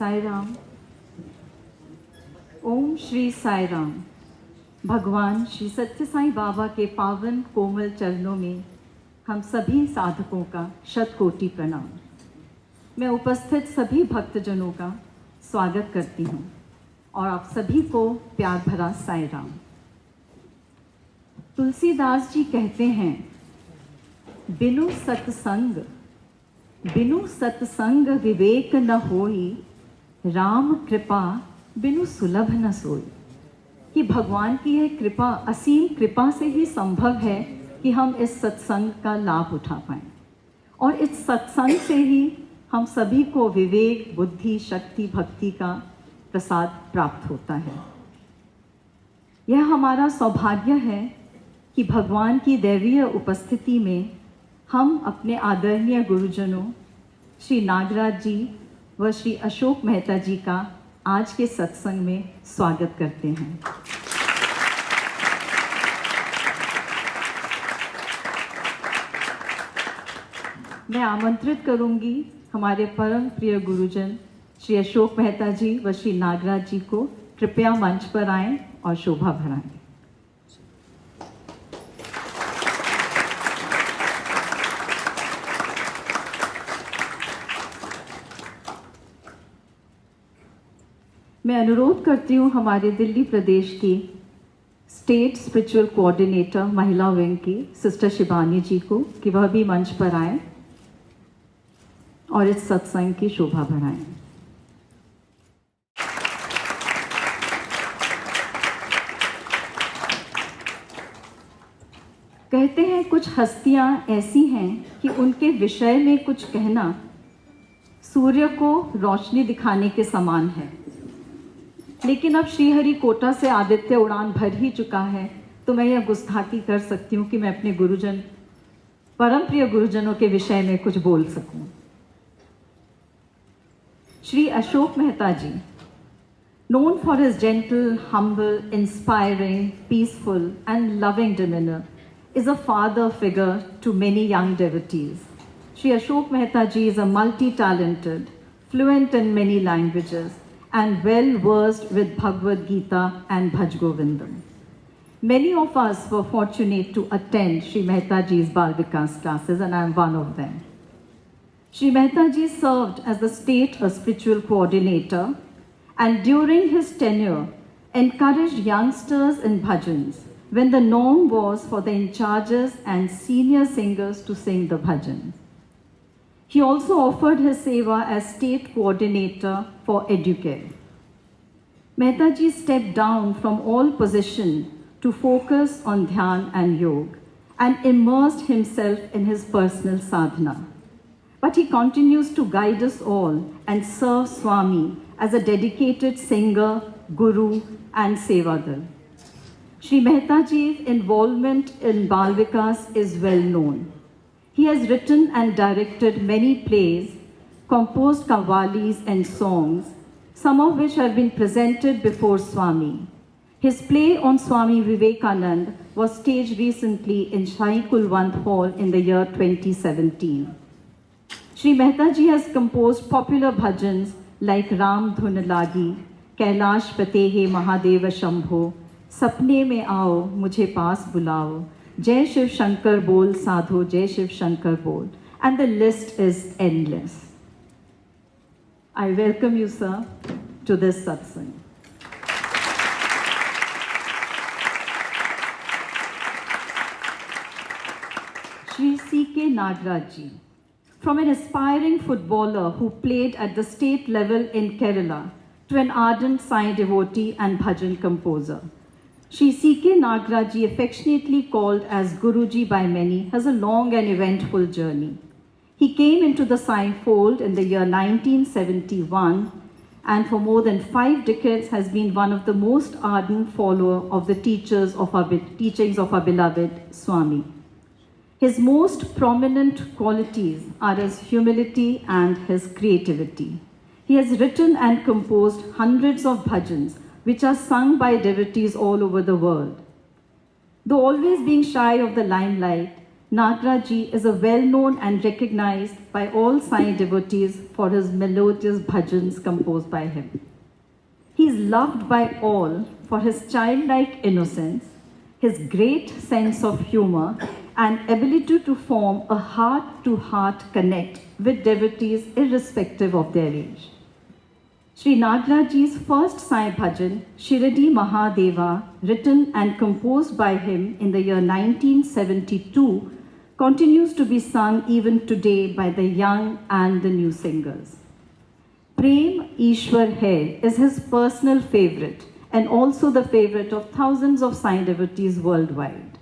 साई राम। ओम श्री साई राम। भगवान श्री सत्य साई बाबा के पावन कोमल चरणों में हम सभी साधकों का शतकोटि प्रणाम। मैं उपस्थित सभी भक्तजनों का स्वागत करती हूँ और आप सभी को प्यार भरा साई राम। तुलसीदास जी कहते हैं, बिनु सत्संग विवेक न होई, राम कृपा बिनु सुलभ न सोई। कि भगवान की यह कृपा, असीम कृपा से ही संभव है कि हम इस सत्संग का लाभ उठा पाएं और इस सत्संग से ही हम सभी को विवेक, बुद्धि, शक्ति, भक्ति का प्रसाद प्राप्त होता है। यह हमारा सौभाग्य है कि भगवान की दैवीय उपस्थिति में हम अपने आदरणीय गुरुजनों श्री नागराज जी व श्री अशोक मेहता जी का आज के सत्संग में स्वागत करते हैं। मैं आमंत्रित करूंगी हमारे परम प्रिय गुरुजन श्री अशोक मेहता जी व श्री नागराज जी को कृपया मंच पर आएं और शोभा बढ़ाएं। मैं अनुरोध करती हूँ हमारे दिल्ली प्रदेश की स्टेट स्पिरिचुअल कोऑर्डिनेटर महिला विंग की सिस्टर शिवानी जी को कि वह भी मंच पर आए और इस सत्संग की शोभा बढ़ाएं। कहते हैं कुछ हस्तियां ऐसी हैं कि उनके विषय में कुछ कहना सूर्य को रोशनी दिखाने के समान है। लेकिन अब श्रीहरिकोटा से आदित्य उड़ान भर ही चुका है, तो मैं यह गुस्ताखी कर सकती हूँ कि मैं अपने गुरुजन, परम प्रिय गुरुजनों के विषय में कुछ बोल सकूं। श्री अशोक मेहता जी, known for his gentle, humble, inspiring, peaceful and loving demeanor, is a father figure to many young devotees. Shri Ashok Mehta ji is a multi-talented, fluent in many languages, and well-versed with Bhagavad Gita and Bhaj Govindam. Many of us were fortunate to attend Shri Mehta ji's Bal Vikas classes, and I am one of them. Shri Mehta ji served as the state spiritual coordinator, and during his tenure encouraged youngsters in bhajans when the norm was for the in-charges and senior singers to sing the bhajans. He also offered his seva as state coordinator for Educare. Mehta ji stepped down from all position to focus on dhyan and yoga and immersed himself in his personal sadhana. But he continues to guide us all and serve Swami as a dedicated singer, guru and sevadar. Shri Mehta ji's involvement in Bal Vikas is well known. He has written and directed many plays, composed qawwalis and songs, some of which have been presented before Swami. His play on Swami Vivekanand was staged recently in Shahi Kulwant Hall in the year 2017. Shri Mehta ji has composed popular bhajans like Ram Dhun Lagi, Kailash Patehe Mahadeva Shambho, Sapne Mein Aao, Mujhe Paas Bulao, Jai Shiv Shankar Bol Sadhu, Jai Shiv Shankar Bol, and the list is endless. I welcome you, sir, to this satsang. Shri C.K. Nagraj ji, from an aspiring footballer who played at the state level in Kerala to an ardent Sai devotee and bhajan composer, Shri C.K. Nagraj ji, affectionately called as Guruji by many, has a long and eventful journey. He came into the Sai fold in the year 1971 and for more than 5 decades has been one of the most ardent followers of the teachings of our beloved Swami. His most prominent qualities are his humility and his creativity. He has written and composed hundreds of bhajans which are sung by devotees all over the world. Though always being shy of the limelight, Nagraji is a well-known and recognized by all Sai devotees for his melodious bhajans composed by him. He is loved by all for his childlike innocence, his great sense of humor, and ability to form a heart-to-heart connect with devotees irrespective of their age. Sri Nagraji's first Sai bhajan, Shiradi Mahadeva, written and composed by him in the year 1972, continues to be sung even today by the young and the new singers. Prem Ishwar Hai is his personal favorite and also the favorite of thousands of Sai devotees worldwide.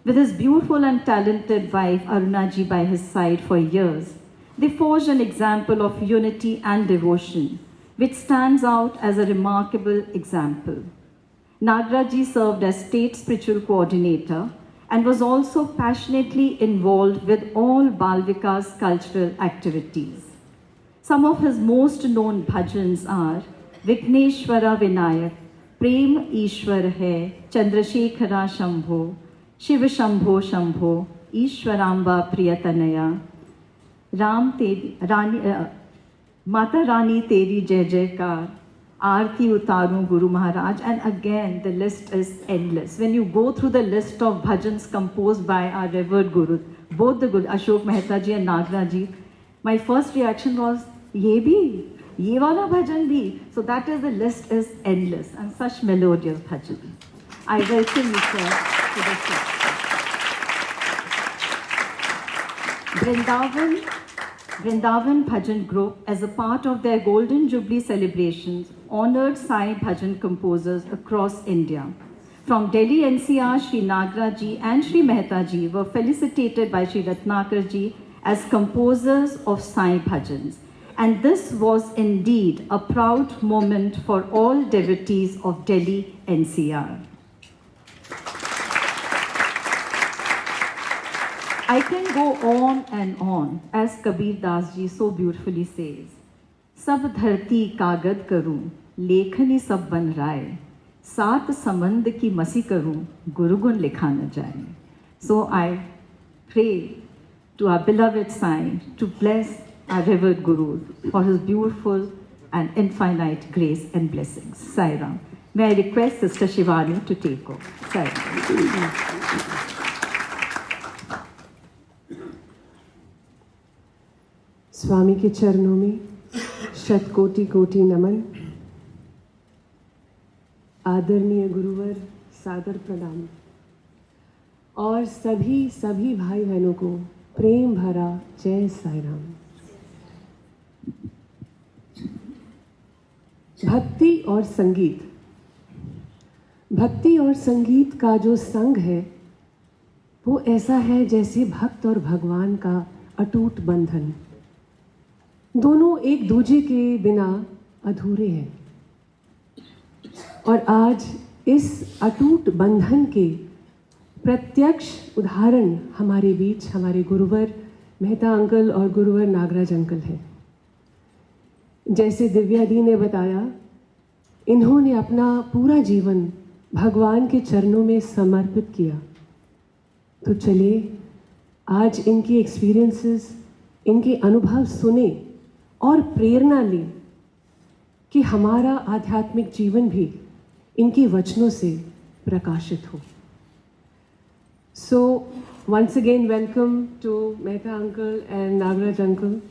With his beautiful and talented wife Arunaji by his side for years, they forged an example of unity and devotion, which stands out as a remarkable example. Nagraji served as state spiritual coordinator and was also passionately involved with all Bal Vikas cultural activities. Some of his most known bhajans are Vigneshwara Vinayak, Prem Ishwar Hai, Chandrasekhara Shambho, Shiva Shambho Shambho, Ishwaramba Priyatanaya, Ram Teri, Mata Rani Teri Jai Jaikar, Aarti Utaru Guru Maharaj, and again the list is endless. When you go through the list of bhajans composed by our revered Gurus, both the Guru, Ashok Mehta ji and Nagraj ji, my first reaction was, ye bhi, ye wala bhajan bhi. So that is, the list is endless and such melodious bhajans. I welcome you, sir, to the show. Vrindavan Bhajan Group, as a part of their Golden Jubilee celebrations, honored Sai Bhajan composers across India. From Delhi NCR, Sri Nagraj ji and Sri Mehta ji were felicitated by Sri Ratnakar ji as composers of Sai Bhajans. And this was indeed a proud moment for all devotees of Delhi NCR. I can go on, as Kabir Das ji so beautifully says. Sab dharti kagad karu, lekhani sab ban rae, saat samand ki masi karu, gurugun likha na jaye. So I pray to our beloved Sai to bless our revered Guru for his beautiful and infinite grace and blessings. Sai Ram. May I request Sister Shivani to take over. Sai Ram. स्वामी के चरणों में शत कोटि कोटि नमन। आदरणीय गुरुवर सादर प्रणाम और सभी भाई बहनों को प्रेम भरा जय साई राम। भक्ति और संगीत का जो संग है वो ऐसा है जैसे भक्त और भगवान का अटूट बंधन। दोनों एक दूजे के बिना अधूरे हैं और आज इस अटूट बंधन के प्रत्यक्ष उदाहरण हमारे बीच हमारे गुरुवर मेहता अंकल और गुरुवर नागराज अंकल हैं। जैसे दिव्या दी ने बताया, इन्होंने अपना पूरा जीवन भगवान के चरणों में समर्पित किया। तो चलिए आज इनकी एक्सपीरियंसेस, इनके अनुभव सुने और प्रेरणा लें कि हमारा आध्यात्मिक जीवन भी इनके वचनों से प्रकाशित हो। So once again welcome to Mehta uncle and Nagraj uncle.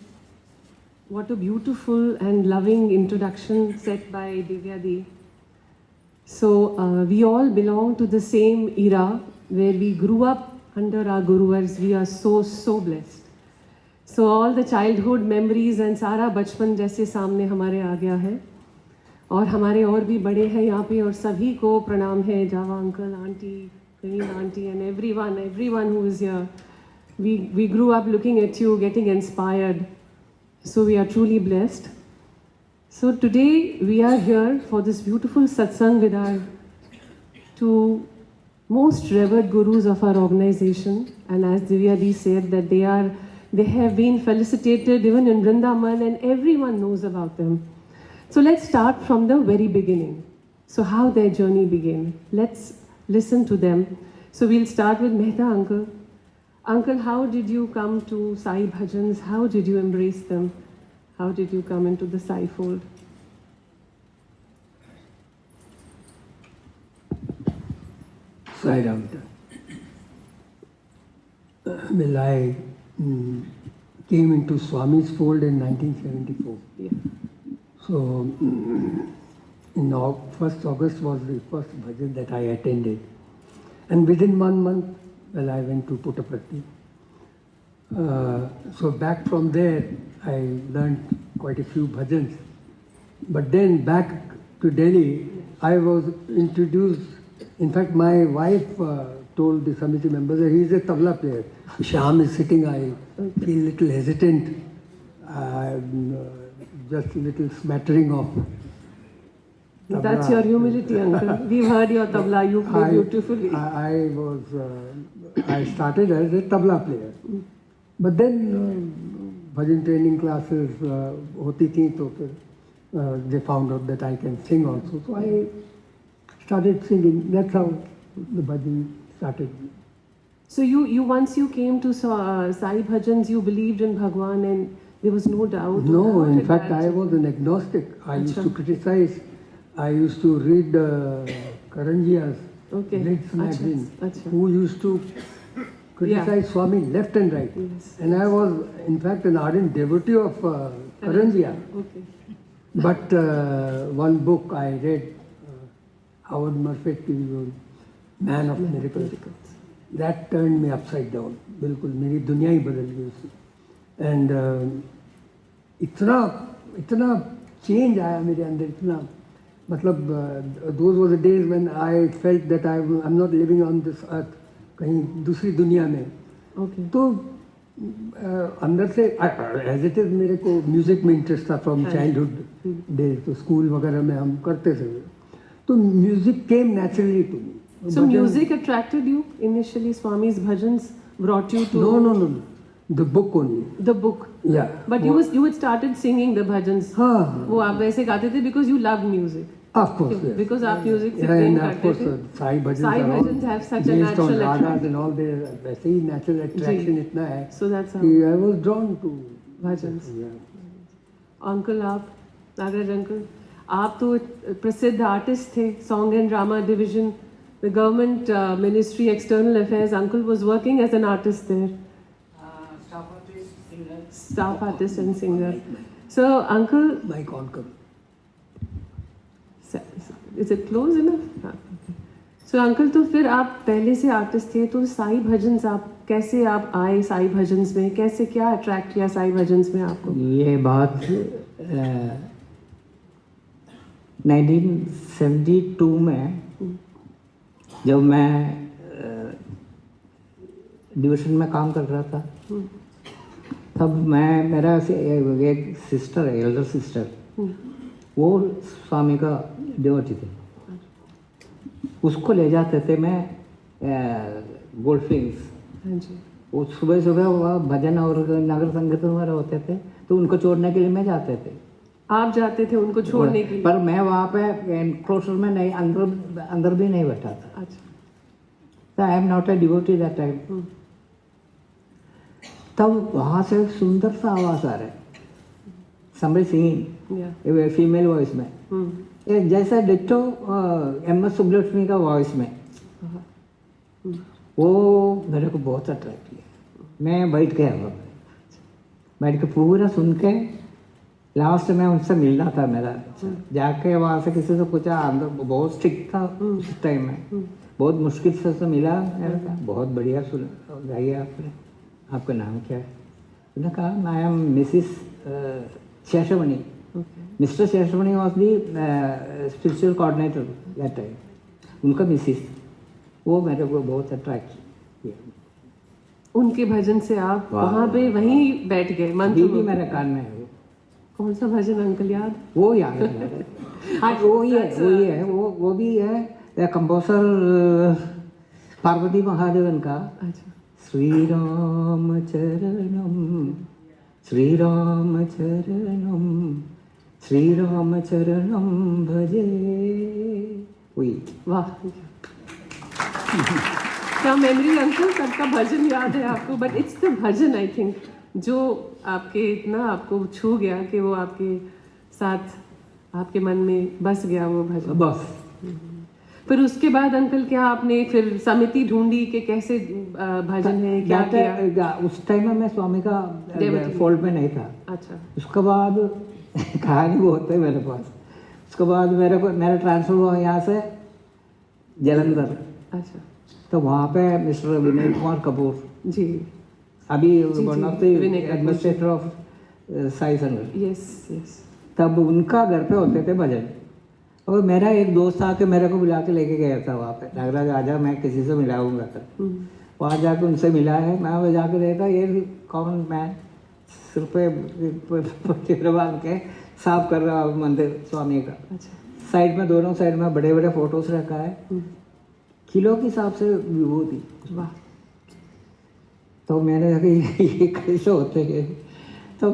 What a beautiful and loving introduction set by Divya Di. So we all belong to the same era where we grew up under our Guruvars. We are so blessed. So all the childhood memories and सारा बचपन जैसे सामने हमारे आ गया है और हमारे और भी बड़े हैं यहाँ पे और सभी को प्रणाम है। Jawa uncle, aunty, Praveen aunty and everyone who is here. We grew up looking at you, getting inspired. So we are truly blessed. So today we are here for this beautiful satsang with our two most revered gurus of our organization. And as Divya Di said that they have been felicitated even in Vrindavan and everyone knows about them. So let's start from the very beginning. So how their journey began. Let's listen to them. So we'll start with Mehta uncle. Uncle, how did you come to Sai Bhajans? How did you embrace them? How did you come into the Sai fold? Sai Ram. Well, I came into Swami's fold in 1974. Yeah. So, in 1st August was the first bhajan that I attended. And within 1 month, well, I went to Puttaparthi. So back from there, I learned quite a few bhajans. But then back to Delhi, I was introduced. In fact, my wife told the committee members that he is a tabla player. Shyam is sitting, I feel a little hesitant. Just a little smattering of tabla. That's your humility, Uncle. We've heard your tabla. You play beautifully. I started as a tabla player. But then bhajan training classes hoti thi, to they found out that I can sing also. So I started singing. That's how the bhajan started. So you once you came to Sai Bhajans, you believed in Bhagwan and there was no doubt? No, in fact, I was an agnostic. I used to criticize. I used to read Karanjia's Blitz magazine, who used to criticize Swami left and right. Yes. And I was, in fact, an ardent devotee of Karanjia. Okay. But one book I read, Howard Murphy, Man of Miracles, that turned me upside down. बिल्कुल मेरी दुनिया ही बदल गई उससे. And इतना change आया मेरे अंदर, इतना मतलब those were the days when I felt that I'm not living on this earth, कहीं दूसरी दुनिया में. Okay. तो अंदर से एज इट इज मेरे को म्यूजिक में इंटरेस्ट था फ्रॉम चाइल्डहुड डेज. तो स्कूल वगैरह में हम करते थे. तो music came naturally to me. So music attracted you initially? Swami's bhajans brought you to? No. The book only. The book. Yeah. But you had started singing the bhajans. हाँ. वो आप वैसे गाते थे because you loved music. Of course. Yes. Because आप music से Yeah, Prem and of करते course, थे. Sai Bhajans Sai are Bhajans all have such a based on natural ragas attraction. and all their वैसे ही natural attraction जी. इतना है So that's how. कि I was drawn to Bhajans. Yeah. Uncle आप Nagaraj uncle आप तो प्रसिद्ध artist थे. Song and drama division, the government ministry external affairs. Uncle was working as an artist there. Staff artist and singer. So uncle, Mike Onker. is it close enough? So uncle, तो फिर आप पहले से artist थे, तो साई भजन्स आप कैसे आप आए साई भजन्स में? कैसे क्या अट्रैक्ट किया साई भजन्स में आपको? ये बात 1972 में जब मैं डिवीजन में काम कर रहा था, तब मेरा एक सिस्टर है, एल्डर सिस्टर, वो स्वामी का डिवोटी थे. उसको ले जाते थे मैं गोल्ड फ्लिंग्स. हाँ जी. वो सुबह सुबह वह भजन और नगर संकीर्तन वगैरह होते थे, तो उनको छोड़ने के लिए मैं जाते थे. आप जाते थे उनको छोड़ने के लिए? पर मैं वहाँ पे एनक्लोजर में नहीं, अंदर भी नहीं बैठा था. अच्छा. I am not a devotee that time. तब वहाँ से एक सुंदर सा आवाज आ रहा है, समबडी सिंगिंग फीमेल वॉइस में, जैसा डिट्टो एम.एस. सुब्बलक्ष्मी का वॉइस में. वो मेरे को बहुत अट्रैक्ट किया. मैं बैठ गया वहाँ पे, बैठ के पूरा सुन के लास्ट में उनसे मिलना था मेरा. जाके वहाँ से किसी से पूछा, अंदर बहुत स्ट्रिक्ट था उस टाइम में, बहुत मुश्किल से उससे मिला. मैंने कहा बहुत बढ़िया सुना गाइए आपने, आपका नाम क्या है? उन्होंने कहा I am Mrs Sheshmani. Mister Sheshmani was the spiritual coordinator that time. उनका मिसिस. वो मेरे को बहुत अट्रैक्ट किया. उनके भजन से आप वहाँ पे वहीं बैठ गए? मंत्र भी मेरे कान में है. कौन सा भजन अंकल याद? वो याद है. हाँ वही है वो भी है कंपोजर पार्वती महादेवन का. अच्छा. श्रीराम चरणम श्रीराम चरणम श्रीराम चरणम भजे. वही. वाह. क्या मेमोरी अंकल सबका भजन याद है आपको? But it's the bhajan I think जो आपके इतना आपको छू गया कि वो आपके साथ आपके मन में बस गया वो भजन। बस फिर उसके बाद अंकल क्या आपने फिर समिति ढूंढी कि कैसे भजन है क्या किया? उस टाइम में मैं स्वामी का देवती। फोल्ड में नहीं था। अच्छा उसके बाद कहानी बहुत है मेरे पास। उसके बाद मेरा ट्रांसफर हुआ यहाँ से जलंधर, अच्छा तो वहाँ पे मिस्टर विनय कुमार कपूर जी अभी जी, one of the Vinay Kapoor. Administrator of Sai Sangat, yes yes तब उनका घर पे होते थे भजन। और मेरा एक दोस्त आके मेरे को बुला के लेके गया था वहाँ पे, नागराज आजा मैं किसी से मिलाऊंगा कर। वहाँ जाके उनसे मिला है, मैं वहाँ जाके देखा ये कौन, मैं सिर पे बांध के साफ कर रहा हूँ मंदिर स्वामी का। अच्छा साइड में दोनों साइड में बड़े बड़े फोटोज रखा है, किलो के हिसाब से विभूति। वाह तो मैंने कहा ये कैसे होते हैं? तो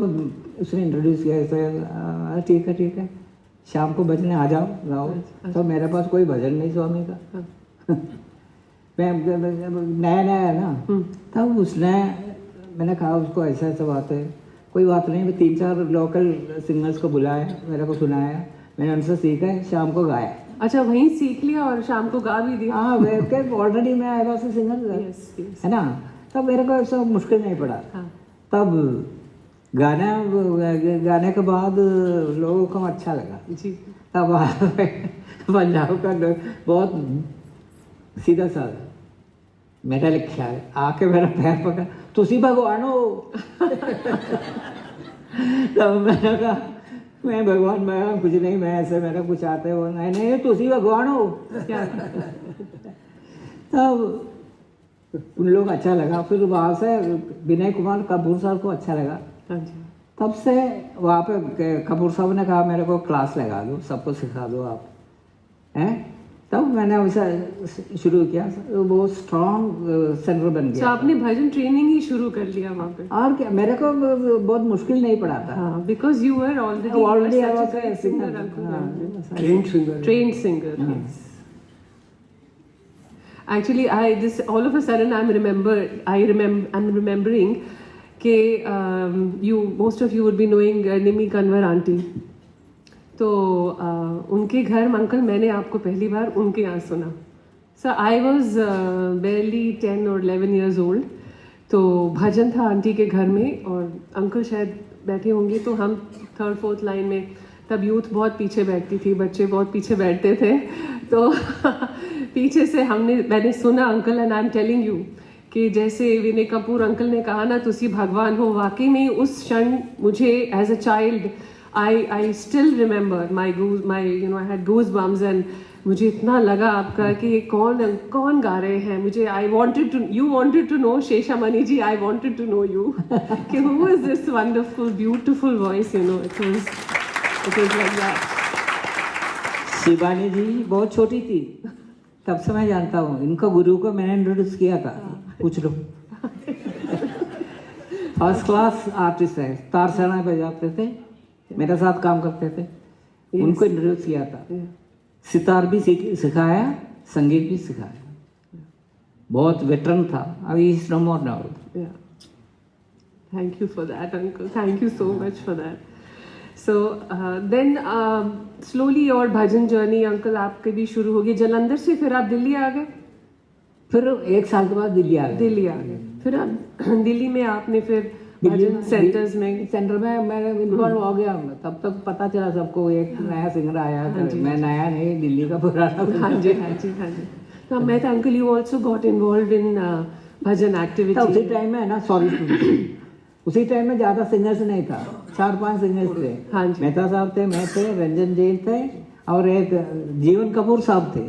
उसने इंट्रोड्यूस किया ऐसे, ठीक है शाम को बजने आ जाओ गाओ। तो मेरे पास कोई भजन नहीं स्वामी का। मैं नया है ना, तब उसने, मैंने कहा उसको ऐसा ऐसा बात है, कोई बात नहीं। मैं 3-4 लोकल सिंगर्स को बुलाया, मेरे को सुनाया, मैंने उनसे सीखा है, शाम को गाया। अच्छा वहीं सीख लिया और शाम को गा भी दिया? हाँ ऑलरेडी मैं आया था सिंगर यस यस है ना, तब मेरे को ऐसा मुश्किल नहीं पड़ा। हाँ तब गाने के बाद लोगों को अच्छा लगा। जी तब पंजाब का बहुत सीधा साधा मेरा लिखा है, आके मेरा पैर पकड़ा, तुसी भगवान हो। तब मैंने कहा मैं भगवान, मैं कुछ नहीं, मैं ऐसे मेरा कुछ आता है वो नहीं, तुसी भगवान हो क्या? तब उन लोग अच्छा लगा। फिर वहाँ से विनय कुमार कपूर साहब को अच्छा लगा। हाँ जी तब से वहाँ पे कपूर साहब ने कहा मेरे को क्लास लगा दो, सबको सिखा दो आप, हैं? तब मैंने उसे शुरू किया, वो स्ट्रॉन्ग सेंटर बन तो गया। आपने भजन ट्रेनिंग ही शुरू कर लिया वहाँ पे? और क्या, मेरे को बहुत मुश्किल नहीं पड़ा था। हाँ because you were Already I was already a singer singer. Uncle. Trained singer. Trained singer, yes. Actually, all of a sudden I'm remembering कि most of you would be knowing Nimi Kanwar aunty. तो उनके घर uncle मैंने आपको पहली बार उनके यहाँ सुना। सो I was barely 10 or 11 years old। तो भजन था आंटी के घर में और अंकल शायद बैठे होंगे, तो हम 3rd-4th लाइन में, तब यूथ बहुत पीछे बैठती थी, बच्चे बहुत पीछे बैठते थे। तो पीछे से मैंने सुना uncle, and I am telling you कि जैसे विनय कपूर अंकल ने कहा ना तुसी भगवान हो, वाकई में उस क्षण मुझे as a child I still remember my I had goose bumps, and मुझे इतना लगा आपका कि ये कौन गा रहे हैं। मुझे you wanted to know शेषामणि ji, I wanted to know you कि who is this wonderful beautiful voice, it was like that। Shivani जी बहुत छोटी थी तब से मैं जानता हूँ, इनका गुरु को मैंने इंट्रोड्यूस किया था, पूछ लो। फर्स्ट क्लास आर्टिस्ट है, तार सेना बजाते थे, मेरे साथ काम करते थे, उनको इंट्रोड्यूस किया था। सितार भी सिखाया, संगीत भी सिखाया, बहुत वेटरन था। अभी is no more now. Thank you for that, uncle. Thank you so much for that. So then slowly और भजन जर्नी अंकल आपके भी शुरू हो गई। जलंधर से फिर आप दिल्ली आ गए? फिर 1 साल के बाद दिल्ली आ गए। फिर आप दिल्ली में आपने फिर भजन सेंटर में मैं इन्वॉल्व हो गया। तब तक पता चला सबको एक नया सिंगर आया है। मैं नया नहीं, दिल्ली का पुराना। हाँ जी। तो मैं तो uncle you also got involve in bhajan activity. उसी टाइम में ना, उसी टाइम में ज्यादा सिंगर्स नहीं था, 4-5 सिंगर्स थे। हाँ जी। मेहता साहब थे, मैं थे, रंजन जैन थे, और एक जीवन कपूर साहब थे।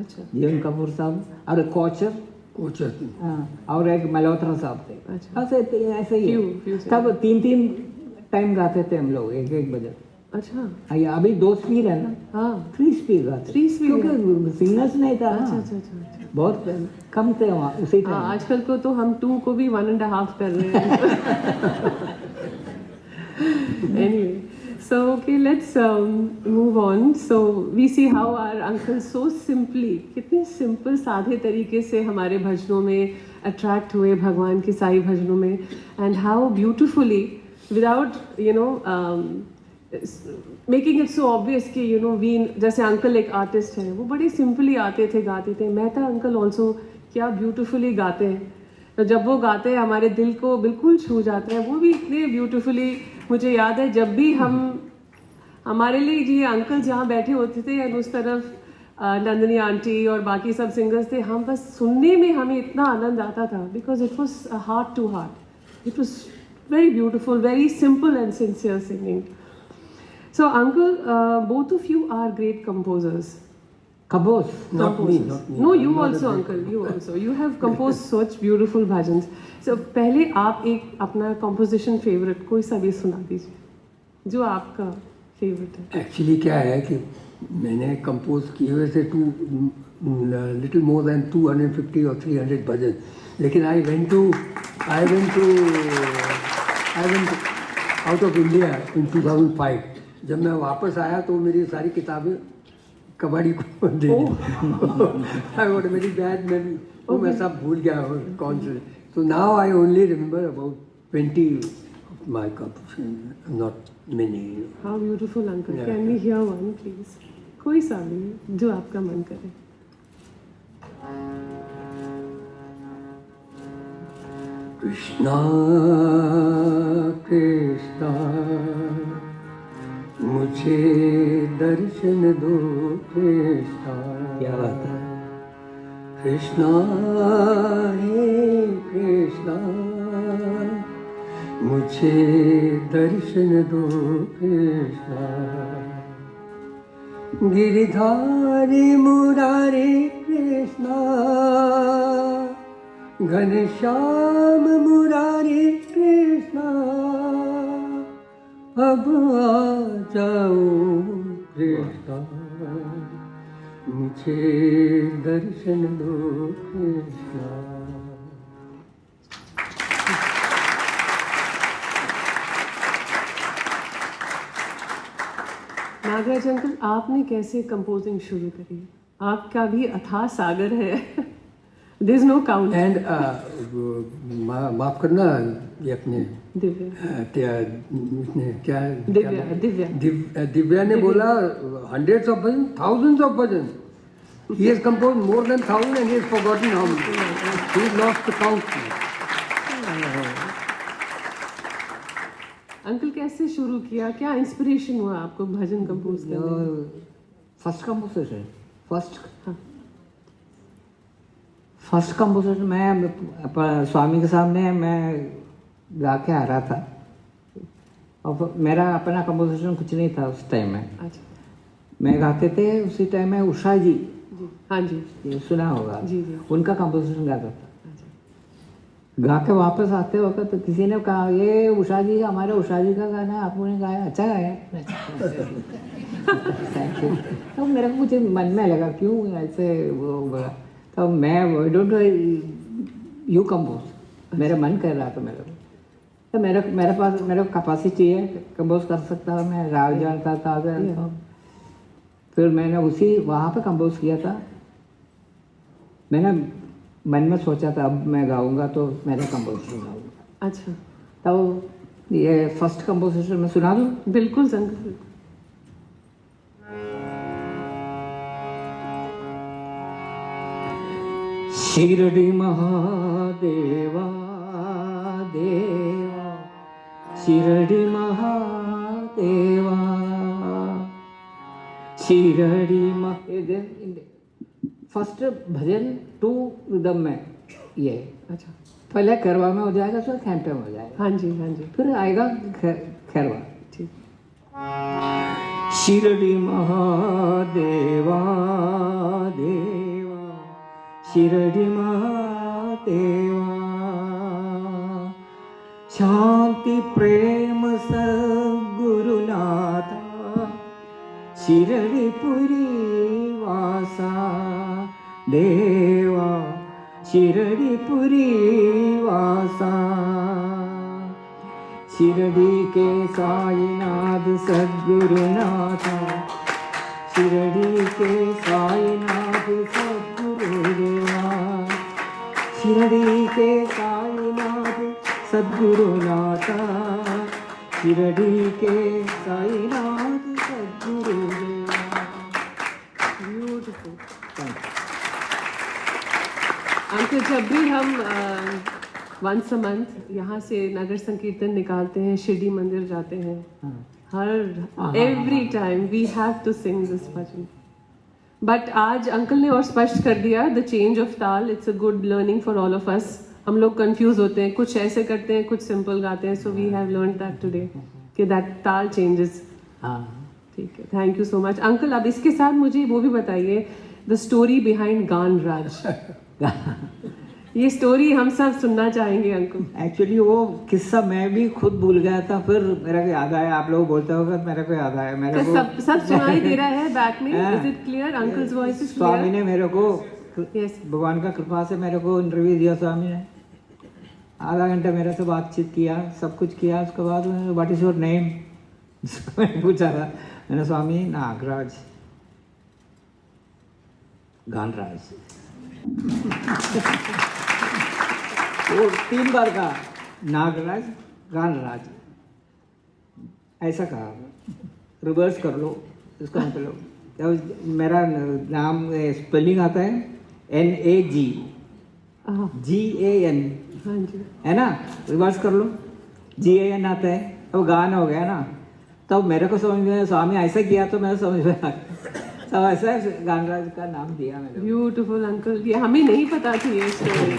अच्छा। जीवन कपूर साहब और एक कोचर, और एक मल्होत्रा साहब थे। अच्छा। ऐसे ही तब 3-3 टाइम गाते थे हम लोग, एक बजे। अच्छा। अभी 2 स्पीड है ना, हाँ 3 स्पीड गाते, 3 स्पीड, क्योंकि सिंगर्स नहीं था। अच्छा। बहुत कम थे वहाँ उसी टाइम। आजकल को तो हम 2 को भी 1.5 कर रहे हैं। Anyway, So okay, let's move on. So we see how our uncle so simply, कितने simple साधे तरीके से हमारे भजनों में attract हुए भगवान की साई भजनों में, and how beautifully without making it so obvious कि we, जैसे uncle एक artist है, वो बड़े simply आते थे गाते थे. मेहता uncle also क्या beautifully गाते हैं. तो जब वो गाते हैं हमारे दिल को बिल्कुल छू जाते हैं. वो भी इतने ब्यूटीफुली, मुझे याद है जब भी हम, हमारे लिए जी अंकल जहाँ बैठे होते थे और उस तरफ नंदनी आंटी और बाकी सब सिंगर्स थे, हम बस सुनने में हमें इतना आनंद आता था, because it was heart to heart. It was very beautiful, very simple and sincere singing. So uncle, both of you are great composers. Compose. Not me, not me. No, you I'm not also, a uncle. You also. You have composed such beautiful bhajans. So पहले आप एक अपना composition favorite कोई सा भी सुना दीजिए, जो आपका favorite है. एक्चुअली क्या है कि मैंने कंपोज किए हुए थे लिटिल मोर देन 250 और 300 भजन, लेकिन I went out of India in 2005. जब मैं वापस आया तो मेरी सारी किताबें कबाड़ी को दे दी. आई वॉट वेरी बैड मेमोरी. वो मैं सब भूल गया हूँ कौन से. So now I only remember about 20 of my composition, not many. How beautiful, uncle. Yeah. Can we hear one, please? कोई सा भी जो आपका मन करे. Krishna, Krishna, मुझे दर्शन दो कृष्णा. क्या बात है. कृष्णा हे कृष्णा, मुझे दर्शन दो कृष्णा. गिरधारी मुरारी कृष्णा, घनश्याम मुरारी कृष्णा, अब आ जाओ कृष्णा, मुझे दर्शन दो कृष्णा. नागराज अंकल, आपने कैसे कंपोजिंग शुरू करी? आपका भी अथाह सागर है. There is no count. And माफ करना, ये अपने दिव्या क्या दिव्या दिव्या ने बोला hundreds of bhajan, thousands of bhajan. He has composed more than 1,000 and he has forgotten how many. He has lost the count. Uncle कैसे शुरू किया? क्या इंस्पिरेशन हुआ आपको भजन कंपोज करने में? फर्स्ट कंपोजिशन फर्स्ट कंपोजिशन मैं स्वामी के सामने मैं गा के आ रहा था, और मेरा अपना कंपोजिशन कुछ नहीं था उस टाइम में. अच्छा. मैं गाते थे उसी टाइम में. उषा जी, हाँ जी, ये सुना होगा, जी जी. उनका कंपोजिशन गाता था. अच्छा. गा के वापस आते वक्त तो किसी ने कहा, ये उषा जी, हमारे उषा जी का गाना है, आपने गाया, अच्छा गाया. Thank you. तो मेरे को कुछ मन में लगा, क्यों ऐसे वो बोला. तो मैं वो डोंट यू कंपोज, मेरा मन कर रहा था मेरे को. तो मेरे पास मेरे कैपेसिटी है, कंपोज कर सकता था, मैं राग जानता था. फिर मैंने उसी वहाँ पे कंपोज किया था. मैंने मन में सोचा था अब मैं गाऊंगा तो मेरा कंपोजिशन गाऊंगा. अच्छा. तो ये फर्स्ट कंपोजिशन मैं सुना दूँ? बिल्कुल अंकल. शिरडी महादेवा देवा, शिरडी महादेवा, शिरडी फर्स्ट भजन 2 रिदम में ये. अच्छा. पहले करवा में हो जाएगा, फिर खैमटे में हो जाएगा. हाँ जी, हाँ जी. फिर आएगा खैरवा. ठीक. शिरडी महादेवा देवा, शिरडी महादेवा, शांति प्रेम सद्गुरुनाथा, शिरडी पुरी वासा देवा, शिरडी पुरी वासा, शिरडी के साईनाथ सद्गुरुनाथ, शिरडी के साईनाथ सद्गुरुनाथ, शिरडी के साईनाथ सद्गुरुनाथ, शिरडी के साईनाथ सद्गुरुनाथ। ब्यूटीफुल। अंकल, जब भी हम वंस अ मंथ यहाँ से नगर संकीर्तन निकालते हैं, शिरडी मंदिर जाते हैं, हर every time we have to sing this bhajan. But आज अंकल ने और स्पष्ट कर दिया, the change of taal, it's a good learning for all of us. हम लोग कंफ्यूज होते हैं, कुछ ऐसे करते हैं, कुछ सिंपल गाते हैं, so we have learn that today कि दैट ताल चेंजेस। ठीक है, thank you so much uncle. अब इसके साथ मुझे वो भी बताइए, द स्टोरी बिहाइंड गान राज। ये स्टोरी हम सब सुनना चाहेंगे अंकल। एक्चुअली वो किस्सा मैं भी खुद भूल गया था, फिर मेरे को याद आया। आप लोग बोलते हो मेरे को याद आया। मेरे को सब सुनाई दे रहा है बैक में। Is it clear? Uncle's voice is clear? Swami ने मेरे को यस, भगवान का कृपा से मेरे को इंटरव्यू दिया। स्वामी ने आधा घंटा मेरे से बातचीत किया, सब कुछ किया। उसके बाद व्हाट इज योर नेम मैंने पूछा था। मैंने स्वामी नागराज गानराज वो 3 बार कहा, नागराज गानराज, ऐसा कहा। रिवर्स कर लो इसका मतलब। मेरा नाम स्पेलिंग आता है NAG GAN, हाँ जी, है ना? रिवर्स कर लो, GAN आता है। अब गान हो गया ना, तब मेरे को समझ में, स्वामी ऐसा किया तो मैं समझ में आ गया। सब ऐसा गानराज का नाम दिया मैंने। ब्यूटीफुल अंकल, ये हमें नहीं पता थी ये स्टोरी।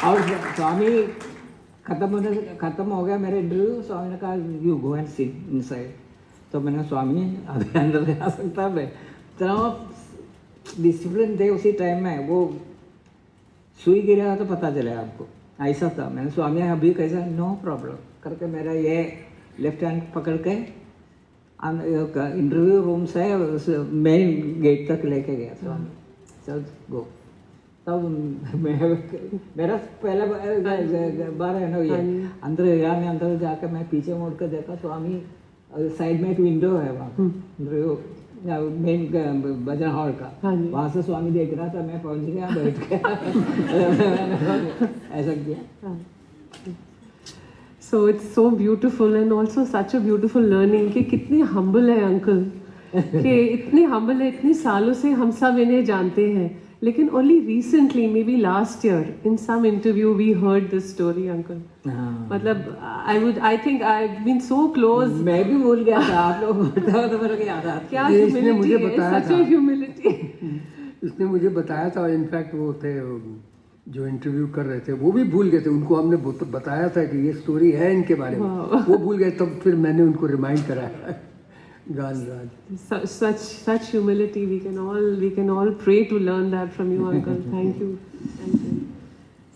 और स्वामी खत्म हो गया मेरा इंटरव्यू। स्वामी ने कहा you go and sit inside. तो मैंने, स्वामी अभी अंदर जा सकता मैं? इतना डिसिप्लिन थे उसी टाइम में। वो सुई गिरा तो पता चले आपको, ऐसा था। मैंने स्वामी अभी कैसा, नो प्रॉब्लम करके मेरा ये लेफ्ट हैंड पकड़ के इंटरव्यू रूम से मेन गेट तक लेके गया स्वामी। चल गो। तब मेरा पहला बार है ना ये। अंदर गया मैं, अंदर जाकर मैं पीछे मुड़ कर देखा, स्वामी साइड में एक विंडो है वहाँ मेन भजन हॉल का, वहाँ से स्वामी देख रहा था। मैं पहुँच गया, बैठ गया। ऐसा किया। So it's so beautiful and also such a beautiful learning कि कितने humble है अंकल, कि इतने humble है। इतने सालों से हम सब इन्हें जानते हैं, लेकिन only recently, maybe last year, in some interview we heard this story uncle. मतलब I think I've been so close. मैं भी भूल गया था। आप लोग बताओ तो मेरे को याद आता। क्या humility है, such a humility। इसने मुझे बताया था। इनफैक्ट वो थे जो इंटरव्यू कर रहे थे, वो भी भूल गए थे। उनको हमने बताया था कि ये स्टोरी है इनके बारे में, वो भूल गए। तब फिर मैंने उनको रिमाइंड कराया। गानराज, such humility, we can all pray to learn that from you uncle. Thank you.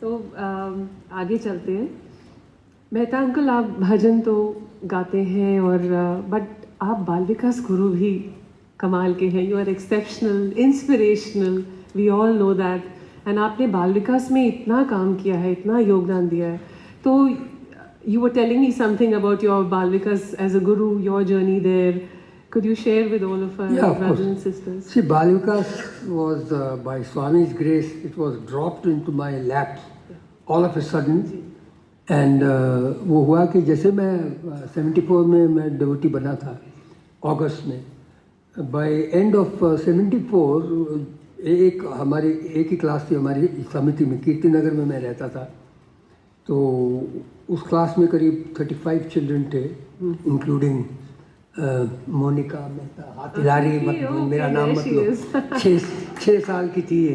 So आगे चलते हैं। मेहता अंकल, आप भजन तो गाते हैं और बट आप बाल विकास गुरु भी कमाल के हैं। You are exceptional, inspirational, we all know that. And आपने बाल विकास में इतना काम किया है, इतना योगदान दिया है। तो you were telling me something about your Bal Vikas as a guru, your journey there. Could you share with all of our brothers and sisters? See, Bal Vikas was by Swami's grace, it was dropped into my lap all of a sudden. And वो हुआ कि जैसे मैं 74 में मैं devotee बना था अगस्त में। बाय एंड ऑफ 74 एक ही क्लास थी हमारी समिति में, कीर्ति नगर में मैं रहता था। तो उस क्लास में करीब 35 चिल्ड्रन थे, इंक्लूडिंग मोनिका मेहता, हाथीलारी, मेरा नाम मतलब 6 साल की थी ये,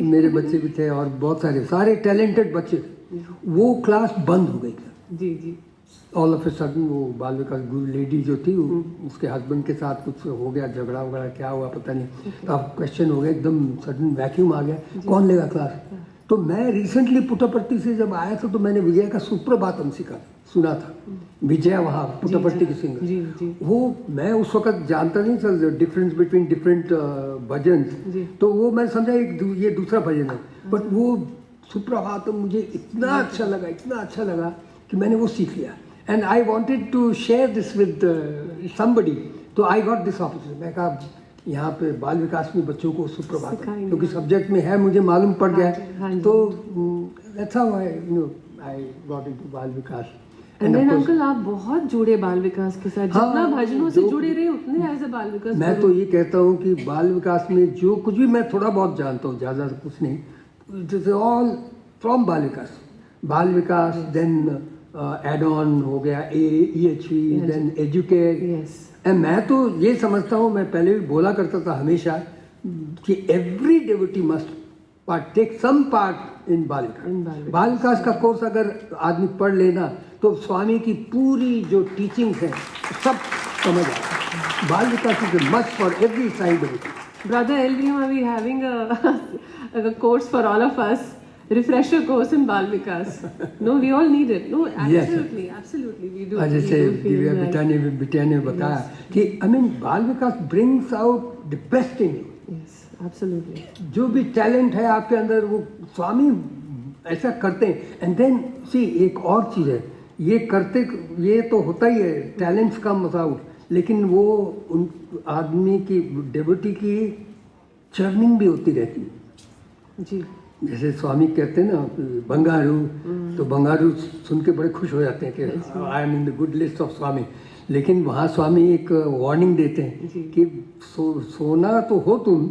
मेरे बच्चे भी थे और बहुत सारे टैलेंटेड बच्चे। वो क्लास बंद हो गई थी जी जी। All of a sudden. वो बाल विकास गुरु लेडी जो थी, उसके हस्बैंड के साथ कुछ हो गया, झगड़ा वगड़ा क्या हुआ पता नहीं। तो अब क्वेश्चन हो गया, एकदम सडन वैक्यूम आ गया, कौन लेगा क्लास। तो मैं रिसेंटली पुट्टपर्ती से जब आया था तो मैंने विजय का सुप्रभातम सुना था। विजय वहाँ पुट्टपर्ती की सिंगर, वो मैं उस वक्त जानता नहीं था डिफरेंस बिटवीन डिफरेंट भजन। तो वो मैं समझा ये दूसरा भजन है, बट वो सुप्रभातम मुझे इतना अच्छा लगा कि मैंने वो सीख लिया and I wanted to share this with somebody, तो आई गॉट दिस अपॉर्चुनिटी। मैं कहा यहाँ पे बाल विकास में बच्चों को सुप्रभात, सिखाएंगे। क्योंकि सब्जेक्ट में है, मुझे मालूम पड़ गया, हाँ जी। तो that's how I got into बाल विकास। एंड देन अंकल आप बहुत जुड़े बाल विकास के साथ, जितना हाँ, भजनों से जो- जुड़े रहे उतने एज ए बाल विकास मैं गुरु। तो ये कहता हूँ कि बाल विकास में जो कुछ भी मैं थोड़ा बहुत जानता हूँ, ज़्यादा कुछ नहीं, इट इज ऑल फ्रॉम बाल विकास। बाल विकास, देन एड ऑन हो गया, EHV, then educate. Yes and मैं तो ये समझता हूँ, मैं पहले भी बोला करता था हमेशा कि every devotee must take some part in Bal Vikas. बाल विकास का कोर्स अगर आदमी पढ़ लेना तो स्वामी की पूरी जो टीचिंग है सब समझ आता है। Bal Vikas is must for every side devotee. Brother LVM, are we having a course for all of us? Refresher course in Bal Vikas. No, we all need it. No, absolutely, absolutely, we do. जैसे we do feel Divya that. बिटिया ने बताया कि I mean Bal Vikas brings out the best in you. Yes, absolutely. जो भी talent है आपके अंदर वो स्वामी ऐसा करते हैं। एंड देन सी एक और चीज़ है, ये करते, ये तो होता ही है, टैलेंट्स का आउट, लेकिन वो उन आदमी की डेवोटी की चर्निंग भी होती रहती है। जी जैसे स्वामी कहते हैं ना बंगारू, तो बंगारू सुन के बड़े खुश हो जाते हैं कि I am in the good list of Swami. लेकिन वहाँ स्वामी एक वार्निंग देते हैं कि सोना तो हो तुम,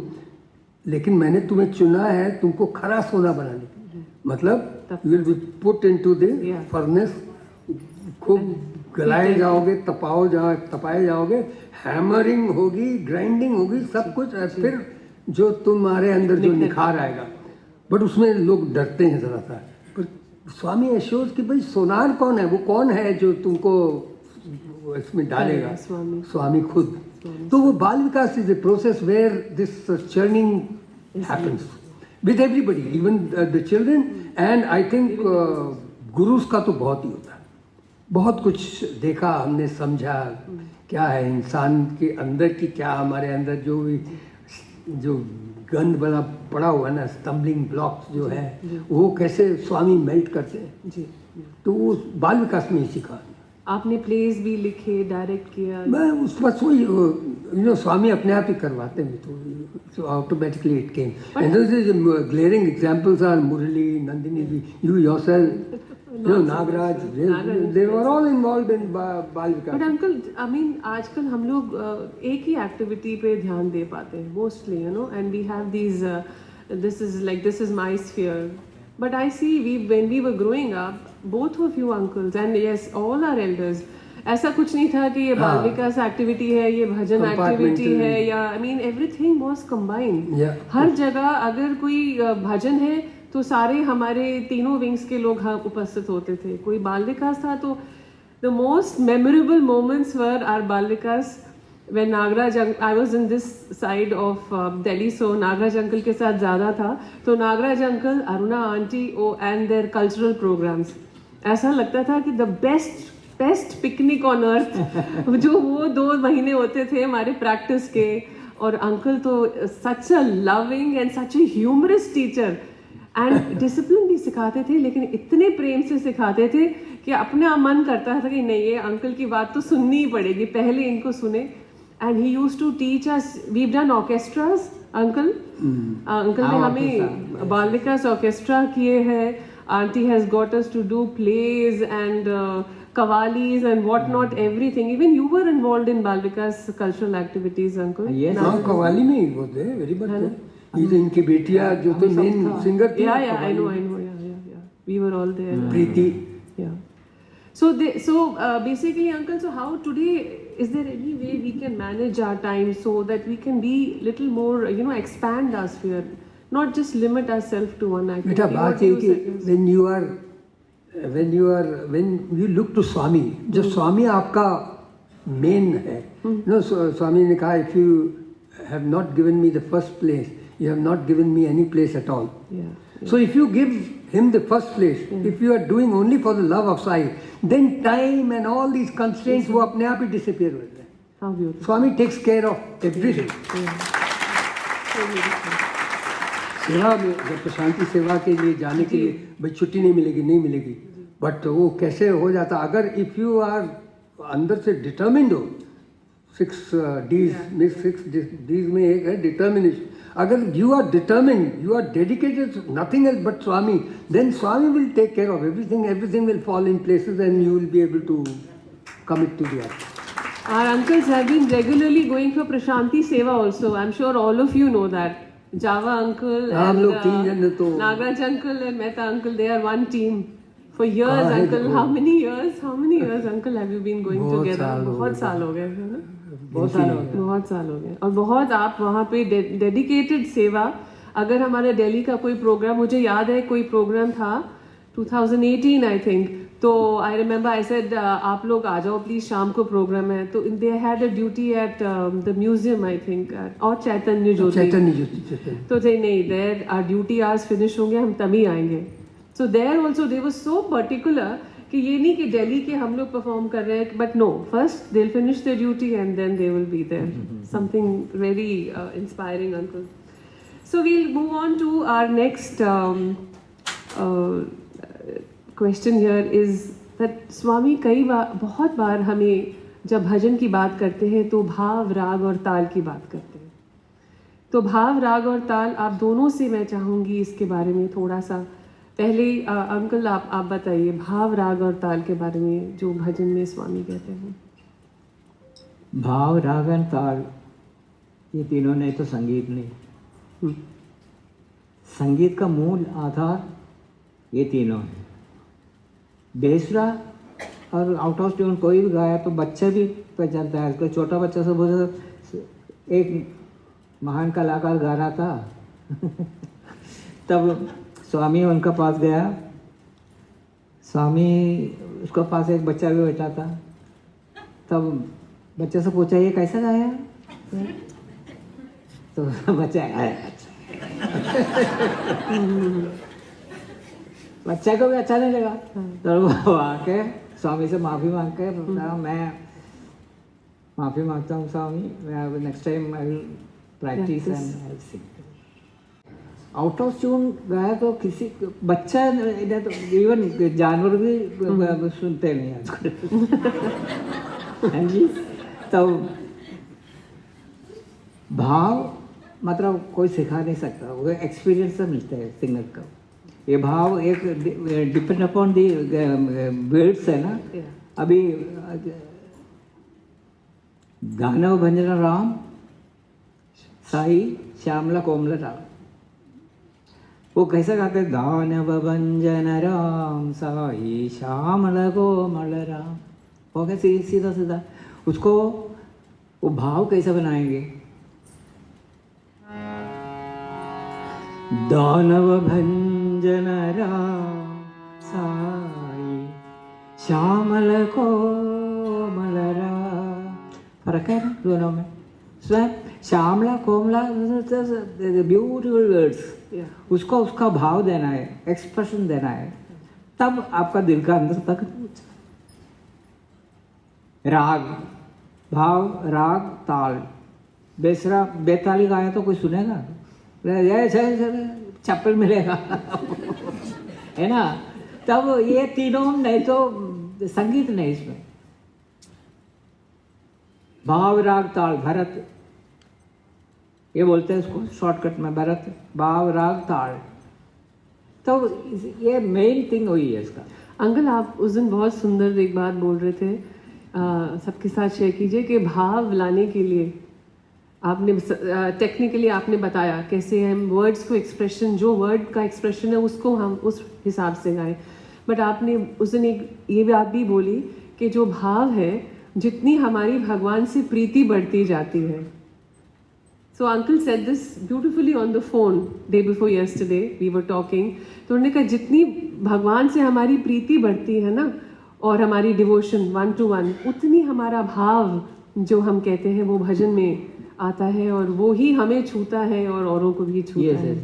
लेकिन मैंने तुम्हें चुना है तुमको खरा सोना बनाने के लिए। मतलब you will B put into the furnace, खूब गलाए जाओगे, तपाए जाओगे, हैमरिंग होगी, ग्राइंडिंग होगी, सब कुछ, और फिर जो तुम्हारे अंदर जो निखार आएगा। बट उसमें लोग डरते हैं ज़रा सा, पर स्वामी एश्योर्स कि भाई सोनार कौन है, वो कौन है जो तुमको इसमें डालेगा? स्वामी खुद। तो वो Bal Vikas is a process where this churning happens with everybody, even the children. And I think gurus का तो बहुत ही होता है, बहुत कुछ देखा हमने, समझा क्या है इंसान के अंदर की, क्या हमारे अंदर जो गंद बना पड़ा हुआ है ना, स्टम्बलिंग ब्लॉक्स जो है, वो कैसे स्वामी मेल्ट करते हैं। जी तो वो बाल विकास में ही सीखा। आपने प्लेस भी लिखे, डायरेक्ट किया। मैं उस बस वही स्वामी अपने आप ही करवाते हैं, तो automatically it came. And this glaring examples are Murali, Nandini ji, you yourself, Nagaraj, they were all involved in Bal Vikas. But uncle I mean आजकल हम लोग एक ही एक्टिविटी पे ध्यान दे पाते हैं mostly, you know, and we have these this is my sphere. But I see when we were growing up, both of you uncles and yes all our elders, ऐसा कुछ नहीं था कि ये बाल विकास एक्टिविटी है, ये भजन एक्टिविटी है, या I mean everything was combined. हर जगह अगर कोई भजन है तो सारे हमारे तीनों विंग्स के लोग उपस्थित होते थे। कोई बाल विकास था तो the most memorable moments were are Bal Vikas when Nagaraj, I was in this side of Delhi, so Nagaraj uncle के साथ ज़्यादा था, तो Nagaraj uncle, Aruna aunty and their cultural programmes, ऐसा लगता था कि the best picnic on earth जो वो 2 महीने होते थे हमारे प्रैक्टिस के। और अंकल तो such a loving and such a humorous teacher, and discipline भी सिखाते थे, लेकिन इतने प्रेम से सिखाते थे कि अपना मन करता था कि नहीं, ये अंकल की बात तो सुननी ही पड़ेगी, पहले इनको सुने। And he used to teach us, we have done orchestras, uncle ने हमें बाल विकास ऑर्केस्ट्रा किए हैं। Aunty has got us to do plays and qawwalis and what not, everything. Even you were involved in Bal Vikas cultural activities uncle. Yes. हाँ, कव्वाली में ही वो थे, very much. इनकी बेटियां जो थे मेन सिंगर थी। I know, yeah. We were all there. Preeti. Yeah. So basically, uncle, so how today, is there any way we can manage our time so that we can be little more, you know, expand our sphere, not just limit ourselves to one activity? बेटा बात ये कि when you look to स्वामी, जब स्वामी आपका main है, no, स्वामी ने कहा if you have not given me the first place, you have not given me any place at all. Yeah. So if you give him the first place, if you are doing only for the love of Sai, then time and all these constraints वो अपने आप ही disappear हो जाते हैं। How beautiful. Swami takes care of everything. सेवा में जब प्रशांति सेवा के लिए जाने के लिए भाई छुट्टी नहीं मिलेगी, बट वो कैसे हो जाता, अगर इफ़ यू आर अंदर से डिटर्मिन्ड हो, 6 डीज में एक है डिटर्मिनेशन. अगर you are determined, you are dedicated to nothing else but Swami, then Swami will take care of everything. Everything will fall in places and you will be able to commit to the art. Our uncles have been regularly going for Prashanti Seva also. I'm sure all of you know that. Java uncle हम and लोग 3 जन तो Nagaraj uncle and Mehta uncle, they are one team. For years, हाँ, है uncle. तो- How many years, uncle, have you been going बहुत together? साल हो बहुत गए। साल हो गए है ना? बहुत साल हो गए. बहुत साल हो गए. और बहुत आप वहाँ पे डेडिकेटेड सेवा. अगर हमारे दिल्ली का कोई प्रोग्राम, मुझे याद है कोई प्रोग्राम था 2018 आई थिंक, तो आई रिमेंबर आई सेड आप लोग आ जाओ प्लीज, शाम को प्रोग्राम है. तो they had a duty at the museum I think, और चैतन्य ज्योति. तो थे नहीं, there are duty hours finish होंगे, हम तभी आएंगे. So there also they were so particular कि ये नहीं कि दिल्ली के हम लोग परफॉर्म कर रहे हैं, but no, first they will finish the duty and then they will be there. Something very inspiring uncle. So we'll move on to our next question here is that स्वामी कई बार, बहुत बार हमें जब भजन की बात करते हैं तो भाव, राग और ताल की बात करते हैं. तो भाव, राग और ताल आप दोनों से मैं चाहूँगी इसके बारे में थोड़ा सा. पहले अंकल आप बताइए भाव, राग और ताल के बारे में जो भजन में स्वामी कहते हैं. भाव, राग और ताल, ये तीनों नहीं तो संगीत नहीं. संगीत का मूल आधार ये तीनों है. बेसुरा और आउट ऑफ ट्यून कोई भी गाया तो बच्चा भी पहचानता है. कोई छोटा बच्चा से बोले, एक महान कलाकार गा रहा था तब स्वामी उनका पास गया. स्वामी उसके पास एक बच्चा भी बैठा था. तब बच्चे से पूछा, ये कैसा गाया? तो बच्चा बच्चा को भी अच्छा नहीं लगा. तो वो आके स्वामी से माफ़ी मांग के बताया, मैं माफ़ी मांगता हूँ स्वामी, मैं next time I will practice and I will sing. Out of tune गाया तो किसी बच्चा इधर तो इवन जानवर भी सुनते नहीं आजकल. हाँ जी. तो भाव मतलब कोई सिखा नहीं सकता, वो एक्सपीरियंस से मिलता है सिंगर का. ये भाव एक डिपेंड अपॉन दी वर्ड्स है ना. अभी दानव भंजन राम साई श्यामला कोमला राम, वो कैसा गाते हैं? दानव भंजन राम साई श्यामला कोमल राम. वो कैसे सीधा सीधा उसको वो भाव कैसे बनाएंगे? दानव भंजन राम साई श्यामल कोमल राम. फर्क है ना दोनों में. श्यामला कोमला ब्यूटीफुल वर्ड्स, उसको उसका भाव देना है, एक्सप्रेशन देना है, तब आपका दिल का अंदर तक पहुंचा. राग, भाव, राग, ताल. बेसरा बेताली गाया तो कोई सुनेगा? चप्पल मिलेगा है ना. तब ये तीनों नहीं तो संगीत नहीं. इसमें भाव, राग, ताल. भरत ये बोलते हैं उसको शॉर्टकट में, भरत, भाव, राग, ताल. तो ये मेन थिंग हुई है इसका. अंकल आप उस दिन बहुत सुंदर एक बात बोल रहे थे, सबके साथ शेयर कीजिए कि भाव लाने के लिए आपने टेक्निकली आपने बताया कैसे हम वर्ड्स को एक्सप्रेशन, जो वर्ड का एक्सप्रेशन है उसको हम उस हिसाब से गाएं. बट आपने उस दिन एक ये बात भी बोली कि जो भाव है, जितनी हमारी भगवान से प्रीति बढ़ती जाती है. So uncle said this beautifully on the phone day before yesterday, we were talking. तो उन्होंने कहा जितनी भगवान से हमारी प्रीति बढ़ती है ना, और हमारी डिवोशन 1 to 1, उतनी हमारा भाव जो हम कहते हैं वो भजन में आता है, और वो ही हमें छूता है और औरों को भी छूता है.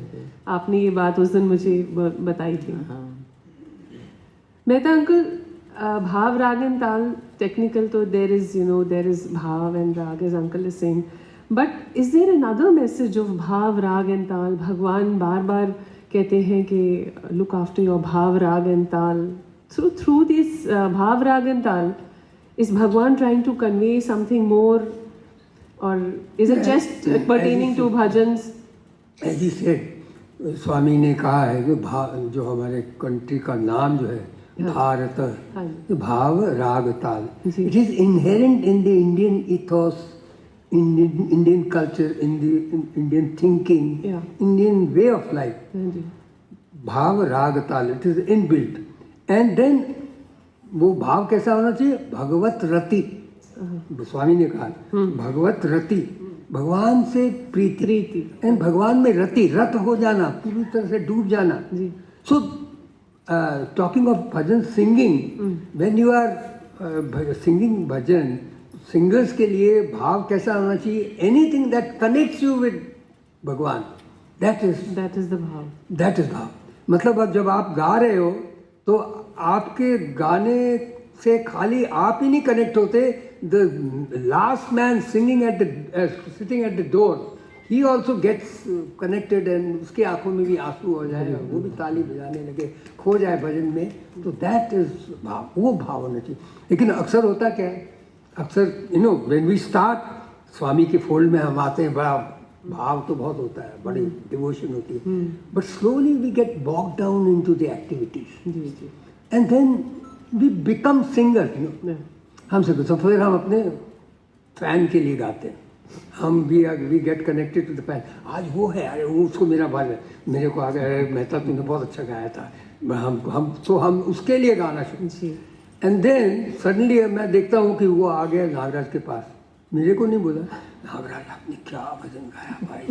आपने ये बात उस दिन मुझे बताई थी. मेहता अंकल, भाव, राग एंड ताल टेक्निकल तो there is bhav and raga as uncle is saying, but is there another message of bhav, raga and ताल? भगवान बार बार कहते हैं कि लुक आफ्टर योर भाव, राग एंड ताल So through this Bhav Rag and Tal, is Bhagwan trying to convey something more, or is it just pertaining to bhajans? As he said, स्वामी ने कहा है कि जो हमारे कंट्री का नाम जो है भारत, भाव राग ताल, it is inherent in the Indian ethos, Indian culture, in the Indian thinking, Indian way of life. भाव राग ताल, it is inbuilt. And then वो भाव कैसा होना चाहिए? भगवत रति. स्वामी ने कहा भगवत रति, भगवान से प्रीति, एंड भगवान में रति, रत हो जाना, पूरी तरह से डूब जाना. So talking of bhajan singing, when you are singing bhajan, singers के लिए भाव कैसा होना चाहिए? Anything that connects you with Bhagwan, that is the bhav. That is bhav. मतलब अब जब आप गा रहे हो तो आपके गाने से खाली आप ही नहीं कनेक्ट होते, the last man singing at the sitting at the door, he also gets connected, and उसके आंखों में भी आंसू हो जाए, वो भी ताली बजाने लगे, खो जाए भजन में. तो दैट इज भाव, वो भाव होना चाहिए. लेकिन अक्सर होता क्या है, अक्सर you know when we start, Swami के फोल्ड में हम आते हैं, बड़ा भाव तो बहुत होता है, बड़ी डिवोशन होती है, but slowly we get bogged down into the activities, and then we become singer. हमसे तो फिर हम अपने फैन के लिए गाते हैं, हम we get connected to the fan. आज वो है, अरे वो उसको मेरा भाई है, मेरे को आ गया मेहता, तूने बहुत अच्छा गाया था, हम उसके लिए गाना शुरू. एंड देन सडनली मैं देखता हूँ कि वो आ गया नागराज के पास, मेरे को नहीं बोला, नागराज आपने क्या भजन गाया भाई.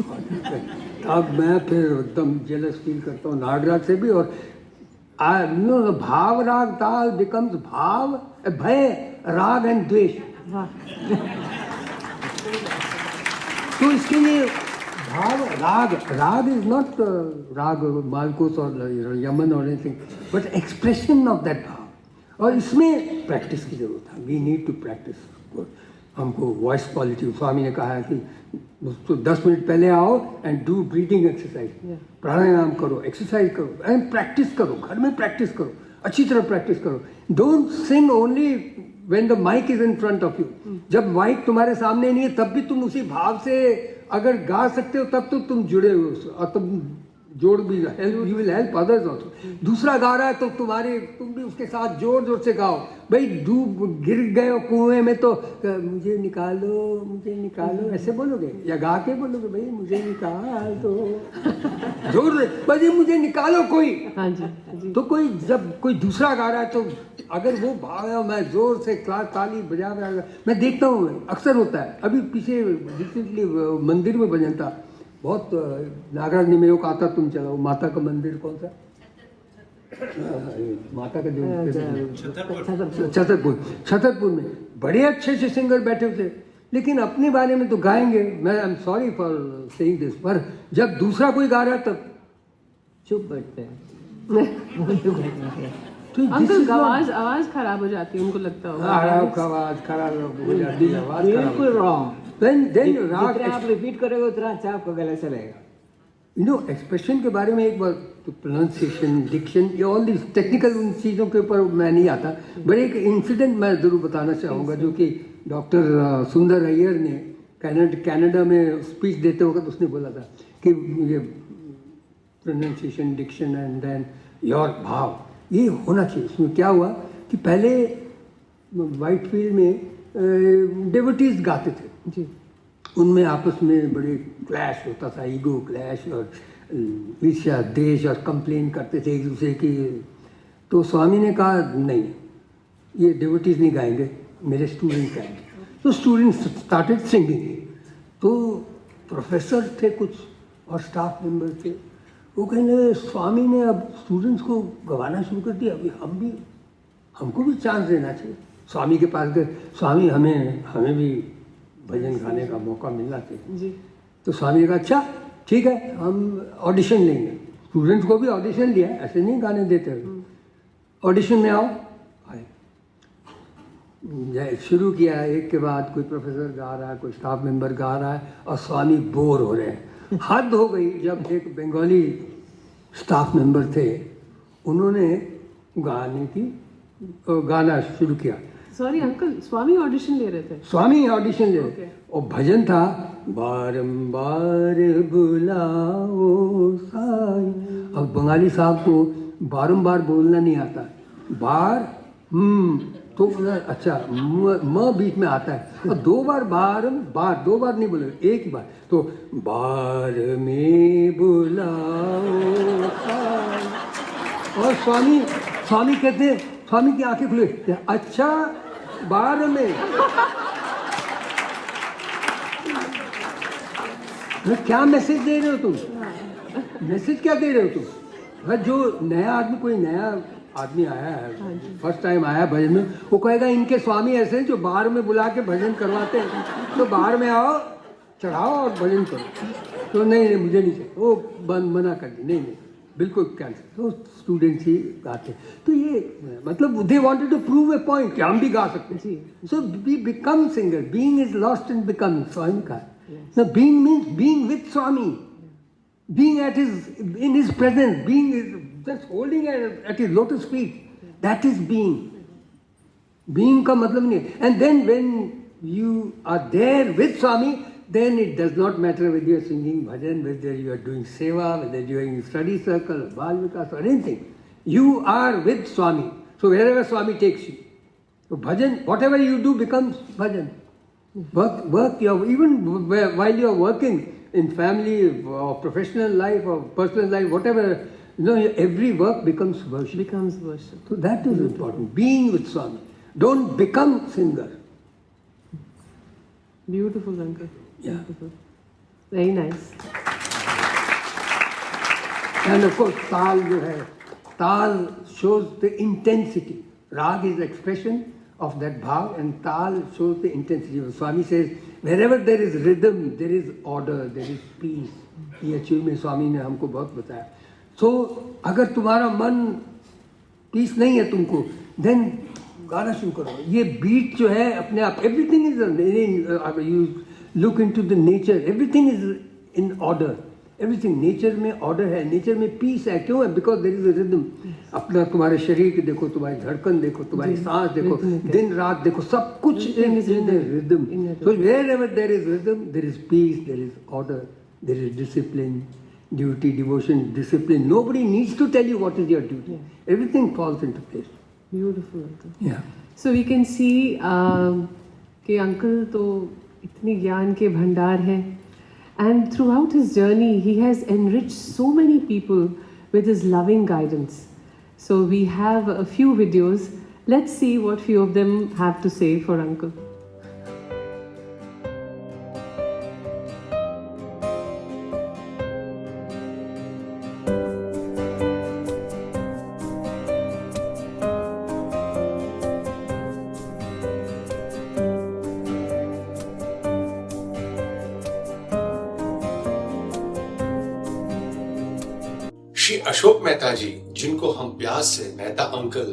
अब मैं फिर एकदम जेलस फील करता हूँ नागराज से भी. और भाव राग ताल बिकम्स भाव, भय, राग एंड द्वेष. तो इसके लिए भाव राग इज नॉट राग मालकोस और यमन और anything, but expression of that bhav. और इसमें प्रैक्टिस की जरूरत है. We need to practice. हमको वॉइस क्वालिटी, स्वामी ने कहा है कि तो 10 मिनट पहले आओ एंड डू ब्रीथिंग एक्सरसाइज, प्राणायाम करो, एक्सरसाइज करो, एंड प्रैक्टिस करो, घर में प्रैक्टिस करो, अच्छी तरह प्रैक्टिस करो. Don't sing only when the mic is in front of you. जब माइक तुम्हारे सामने नहीं है तब भी तुम उसी भाव से अगर गा सकते हो, तब तो तुम जुड़े हो उससे, और तुम जोड़ भी, you will help others also. दूसरा गा रहा है तो तुम भी उसके साथ जोर जोर से गाओ. भाई डूब गिर गए हो कुएं में तो मुझे निकालो ऐसे बोलोगे, या गा के बोलोगे भाई मुझे निकाल दो, जोर से भाई मुझे निकालो कोई. हाँ जी. तो कोई जब कोई दूसरा गा रहा है तो अगर वो भाव है, मैं जोर से ताली बजा रहा, मैं देखता हूँ अक्सर होता है. अभी पीछे रिसेंटली मंदिर में भजन था, बहुत नागराज ने मेरे को कहा था तुम चलाओ. माता का मंदिर कौन सा, माता का जो छतरपुर में बड़े अच्छे से सिंगर बैठे थे, लेकिन अपने बारे में तो गाएंगे. मैं I am sorry for saying this, पर जब दूसरा कोई गा रहा है तब चुप बैठते हैं. तो आवाज खराब हो जाती है, उनको लगता होगा आवाज खराब हो जाती है. बिल्कुल रॉन्ग. Then राग आप रिपीट करोगे उतना अच्छा आपका गला चलेगा. यू नो एक्सप्रेशन के बारे में एक बार तो प्रोनाउंसिएशन, डिक्शन, ये ऑल दिस टेक्निकल उन चीज़ों के ऊपर मैं नहीं आता, बट एक इंसिडेंट मैं ज़रूर बताना चाहूँगा जो कि डॉक्टर सुंदर अय्यर ने कनाडा में स्पीच देते वक्त उसने बोला था कि ये pronunciation, diction and then your bhav, ये होना चाहिए. उसमें क्या हुआ कि पहले वाइट फील्ड में डेवोटीज गाते थे जी, उनमें आपस में बड़े क्लैश होता था, ईगो क्लैश और ईर्ष्या देश, और कंप्लेन करते थे एक दूसरे की. तो स्वामी ने कहा नहीं, ये डेवोटीज नहीं गाएंगे, मेरे स्टूडेंट गाएंगे. तो स्टूडेंट्स स्टार्टेड सिंगिंग. तो प्रोफेसर थे कुछ और स्टाफ मेंबर थे, वो कहने स्वामी ने अब स्टूडेंट्स को गवाना शुरू कर दिया, अभी हमको भी चांस देना चाहिए. स्वामी के पास गए, स्वामी हमें भी भजन गाने का मौका मिलना चाहिए जी. तो स्वामी ने कहा अच्छा ठीक है, हम ऑडिशन लेंगे. स्टूडेंट्स को भी ऑडिशन दिया, ऐसे नहीं गाने देते. ऑडिशन में आओ, आए, शुरू किया. एक के बाद कोई प्रोफेसर गा रहा है, कोई स्टाफ मेंबर गा रहा है, और स्वामी बोर हो रहे हैं. हद हो गई जब एक बंगाली स्टाफ मेंबर थे, उन्होंने गाने की गाना शुरू किया। सॉरी अंकल, स्वामी ऑडिशन ले रहे थे? स्वामी ऑडिशन ले Okay. और भजन था बारंबार बुलाओ साई। अब बंगाली साहब को बारंबार बोलना नहीं आता, बार तो अच्छा म बीच में आता है और दो बार बार दो बार नहीं बोलेगा, एक ही बार। तो बार में बुलाओ साई। और स्वामी कहते हैं, स्वामी की आंखें खुले, अच्छा बार में क्या मैसेज दे रहे हो तुम? मैसेज क्या दे रहे हो तुम? भाई जो नया आदमी, कोई नया आदमी आया है, फर्स्ट टाइम आया भजन में, वो कहेगा इनके स्वामी ऐसे हैं जो बाहर में बुला के भजन करवाते हैं, तो बाहर में आओ, चढ़ाओ और भजन करो। तो नहीं मुझे नहीं चाहिए, वो मना कर दी, नहीं बिल्कुल कैंसिल। तो स्टूडेंट्स ही गाते। तो ये मतलब they wanted to prove a point कि हम भी गा सकते हैं। So we become singer, being is lost in becoming. Swami का now being means being with Swami, being in his presence, being just holding at his lotus feet. That is being. Being का मतलब नहीं है। And then when you are there with Swami, then it does not matter whether you are singing bhajan, whether you are doing seva, whether you are in study circle, Bal Vikas or anything. You are with Swami. So wherever Swami takes you. So bhajan, whatever you do becomes bhajan. Work, even while you are working in family or professional life or personal life, whatever, every work becomes worship. So that is important. Being with Swami. Don't become singer. Beautiful, uncle. Yeah. Beautiful. Very nice. And of course, tal jo hai, tal shows the intensity. Rag is expression of that bhav, and tal shows the intensity. Swami says, wherever there is rhythm, there is order, there is peace. ये actually में स्वामी ने हमको बहुत बताया। So अगर तुम्हारा मन piece नहीं है तुमको, then गाना शुरू करो। ये बीट जो है अपने आप, everything is you look into the nature, everything is in order. Everything nature में ऑर्डर है, नेचर में पीस है। क्यों है? Because there is a rhythm. अपना तुम्हारे शरीर के देखो, तुम्हारी धड़कन देखो, तुम्हारी सांस देखो, दिन रात देखो, सब कुछ in rhythm. So wherever there is rhythm, there is peace, there is order, there is discipline, duty, devotion, discipline. Nobody needs to tell you what is your duty. Everything falls into place. Beautiful uncle. या so we can see कि uncle तो इतनी ज्ञान के भंडार हैं। And throughout his journey, he has enriched so many people with his loving guidance. So we have a few videos. Let's see what few of them have to say for Uncle. Shri Ashok Mehta जी, जिनको हम प्यार से Mehta uncle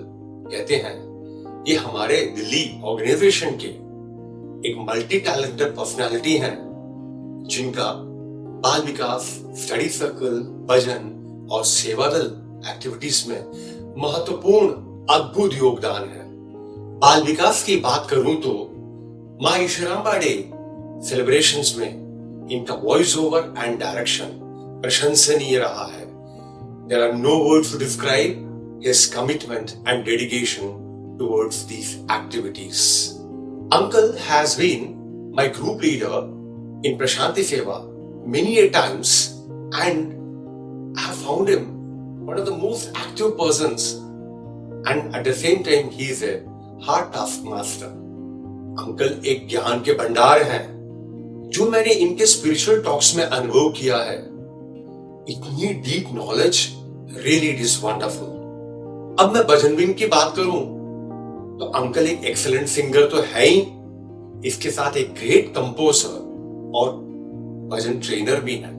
कहते हैं, ये हमारे Delhi organisation के एक मल्टी टैलेंटेड पर्सनालिटी हैं, जिनका बाल विकास, स्टडी सर्कल, भजन और सेवादल एक्टिविटीज में महत्वपूर्ण अद्भुत योगदान है। बाल विकास की बात करूं तो माँ ईश्वराम्बा डे सेलिब्रेशंस में इनका वॉइस ओवर एंड डायरेक्शन प्रशंसनीय रहा है। There are no words to describe his commitment and dedication towards these activities. Uncle has been my group leader in Prashanti Seva many a times, and I have found him one of the most active persons, and at the same time he is a hard task master. Uncle एक ज्ञान के भंडार हैं, जो मैंने इनके spiritual talks में अनुभव किया है। इतनी deep knowledge, really it is wonderful. अब मैं भजन बिन की बात करूं तो अंकल एक एक्सीलेंट सिंगर तो है ही, इसके साथ एक ग्रेट कंपोजर और भजन ट्रेनर भी है।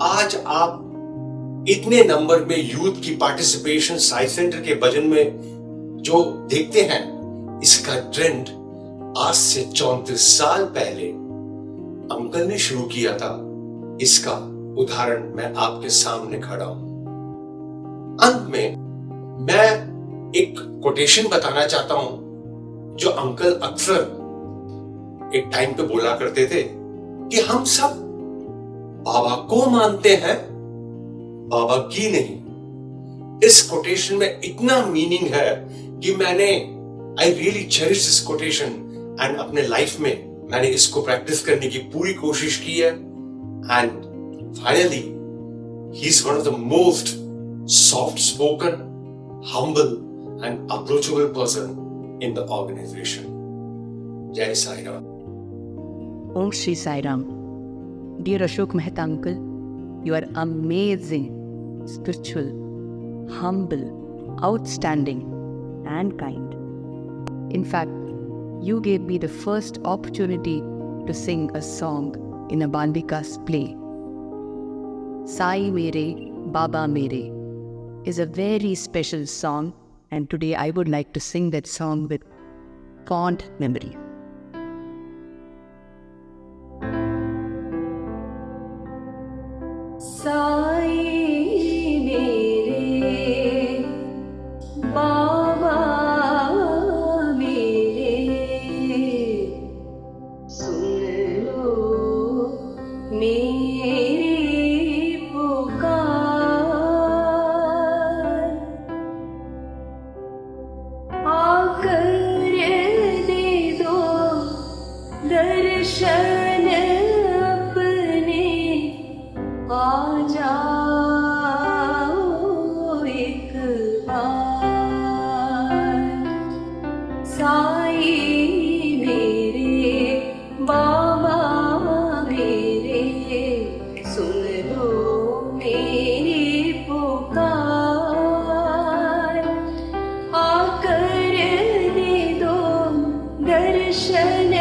आज आप इतने नंबर में यूथ की पार्टिसिपेशन साई सेंटर के भजन में जो देखते हैं, इसका ट्रेंड आज से 34 साल पहले अंकल ने शुरू किया था। इसका उदाहरण मैं आपके सामने खड़ा हूं। अंत में मैं एक कोटेशन बताना चाहता हूं जो अंकल अक्सर एक टाइम पे बोला करते थे कि हम सब बाबा को मानते हैं, बाबा की नहीं। इस कोटेशन में इतना मीनिंग है कि मैंने I really cherish this quotation and अपने लाइफ में मैंने इसको प्रैक्टिस करने की पूरी कोशिश की है। And finally he is one of the most soft spoken, humble and approachable person in the organization. Jai Sai Ram. Om Shri Sai Ram. Dear Ashok Mehta uncle, you are amazing, spiritual, humble, outstanding and kind. In fact, you gave me the first opportunity to sing a song in a Balmika's play. Sai Mere, Baba Mere is a very special song, and today I would like to sing that song with fond memory. Sai mere, Baba mere, sun lo meri दर्शन अपने आ जाओ एक बार। साई मेरे, बाबा मेरे, सुन लो मेरी पुकार। आकर दे दो दर्शन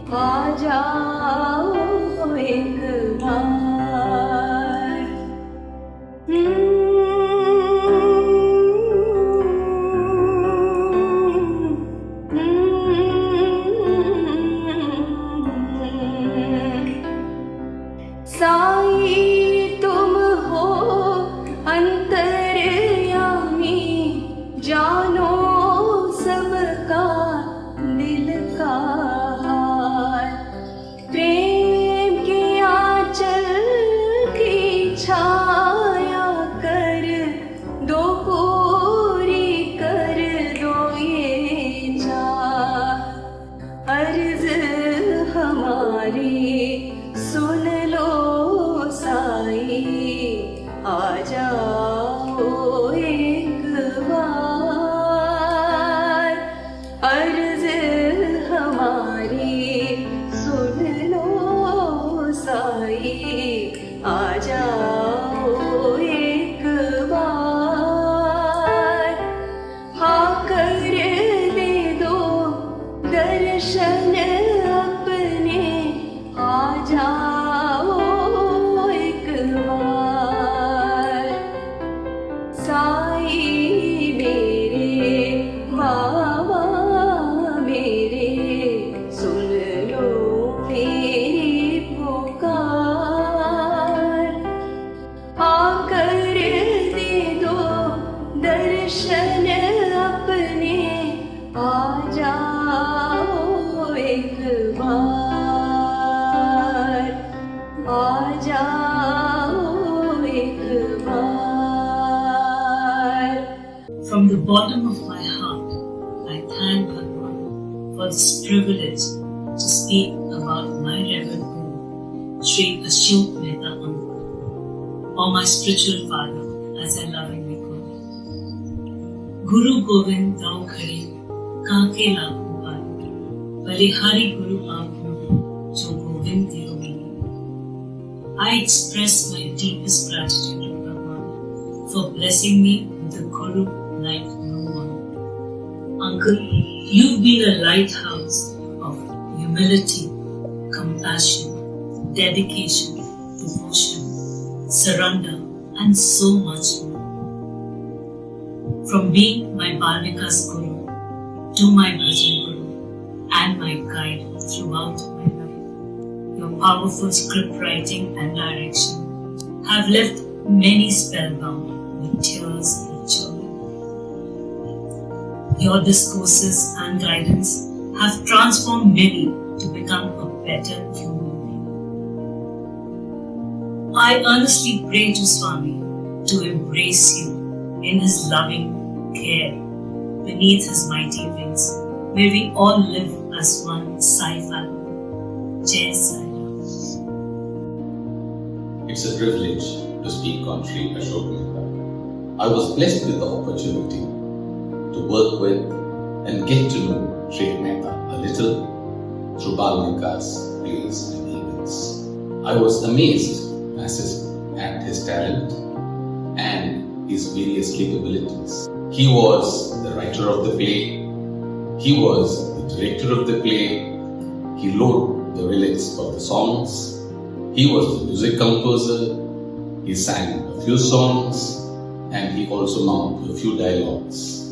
आ जाओ एक बार। साई तुम हो अंतर्यामी, जानो सबका दिल का हाल। प्रेम के आंचल की छाया कर दो, पूरी कर दो ये चाह। अर्ज हमारी सुन लो साई, आ जाओ एक बार। अर्ज हमारी सुन लो साई, आ जाओ एक बार। हाँ कर दे दो दर्शन अपने, आ जाओ एक बार। साई मेरे, बाबा मेरे, सुन लो मेरी पुकार। आकर दे दो दर्शन अपने, आ जाओ एक बार। आ जाओ एक बार। From the bottom of my heart, I thank Bhagwan for this privilege to speak about my Reverend Guru, Sri Ashok Mehta uncle, or my spiritual father, as I lovingly call him. Guru Govind Dao Khari, Kaake Lakhon Par, Balihari Guru Aapno, Jo Govind Diyo Mili. I express my deepest gratitude to Bhagwan for blessing me with a Guru like no one. Uncle, you've been a lighthouse of humility, compassion, dedication, devotion, surrender, and so much more. From being my Balmika's Guru to my Bhajan Guru and my guide throughout my life, your powerful script writing and direction have left many spellbound with tears of joy. Your discourses and guidance have transformed many to become a better human being. I earnestly pray to Swami to embrace you in his loving care beneath his mighty wings. May we all live as one Sai family. Jai Sai Ram. It's a privilege to speak on Sri Ashok Mehta. I was blessed with the opportunity to work with and get to know Sri Mehta a little through Balmika's plays and events. I was amazed at his talent and his various capabilities. He was the writer of the play, he was the director of the play, he wrote the lyrics for the songs, he was the music composer, he sang a few songs, and he also mounted a few dialogues.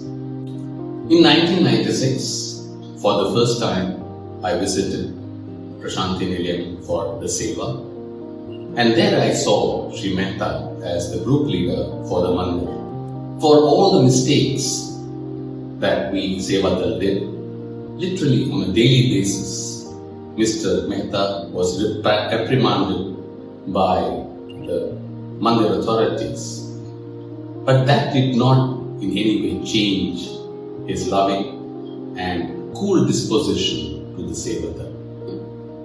In 1996, for the first time, I visited Prashanthi Nilayam for the Seva, and there I saw Sri Mehta as the group leader for the Mandir. For all the mistakes that we Sevadal did, literally on a daily basis, Mr. Mehta was reprimanded by the Mandir authorities. But that did not in any way change his loving and cool disposition to the Sevadal.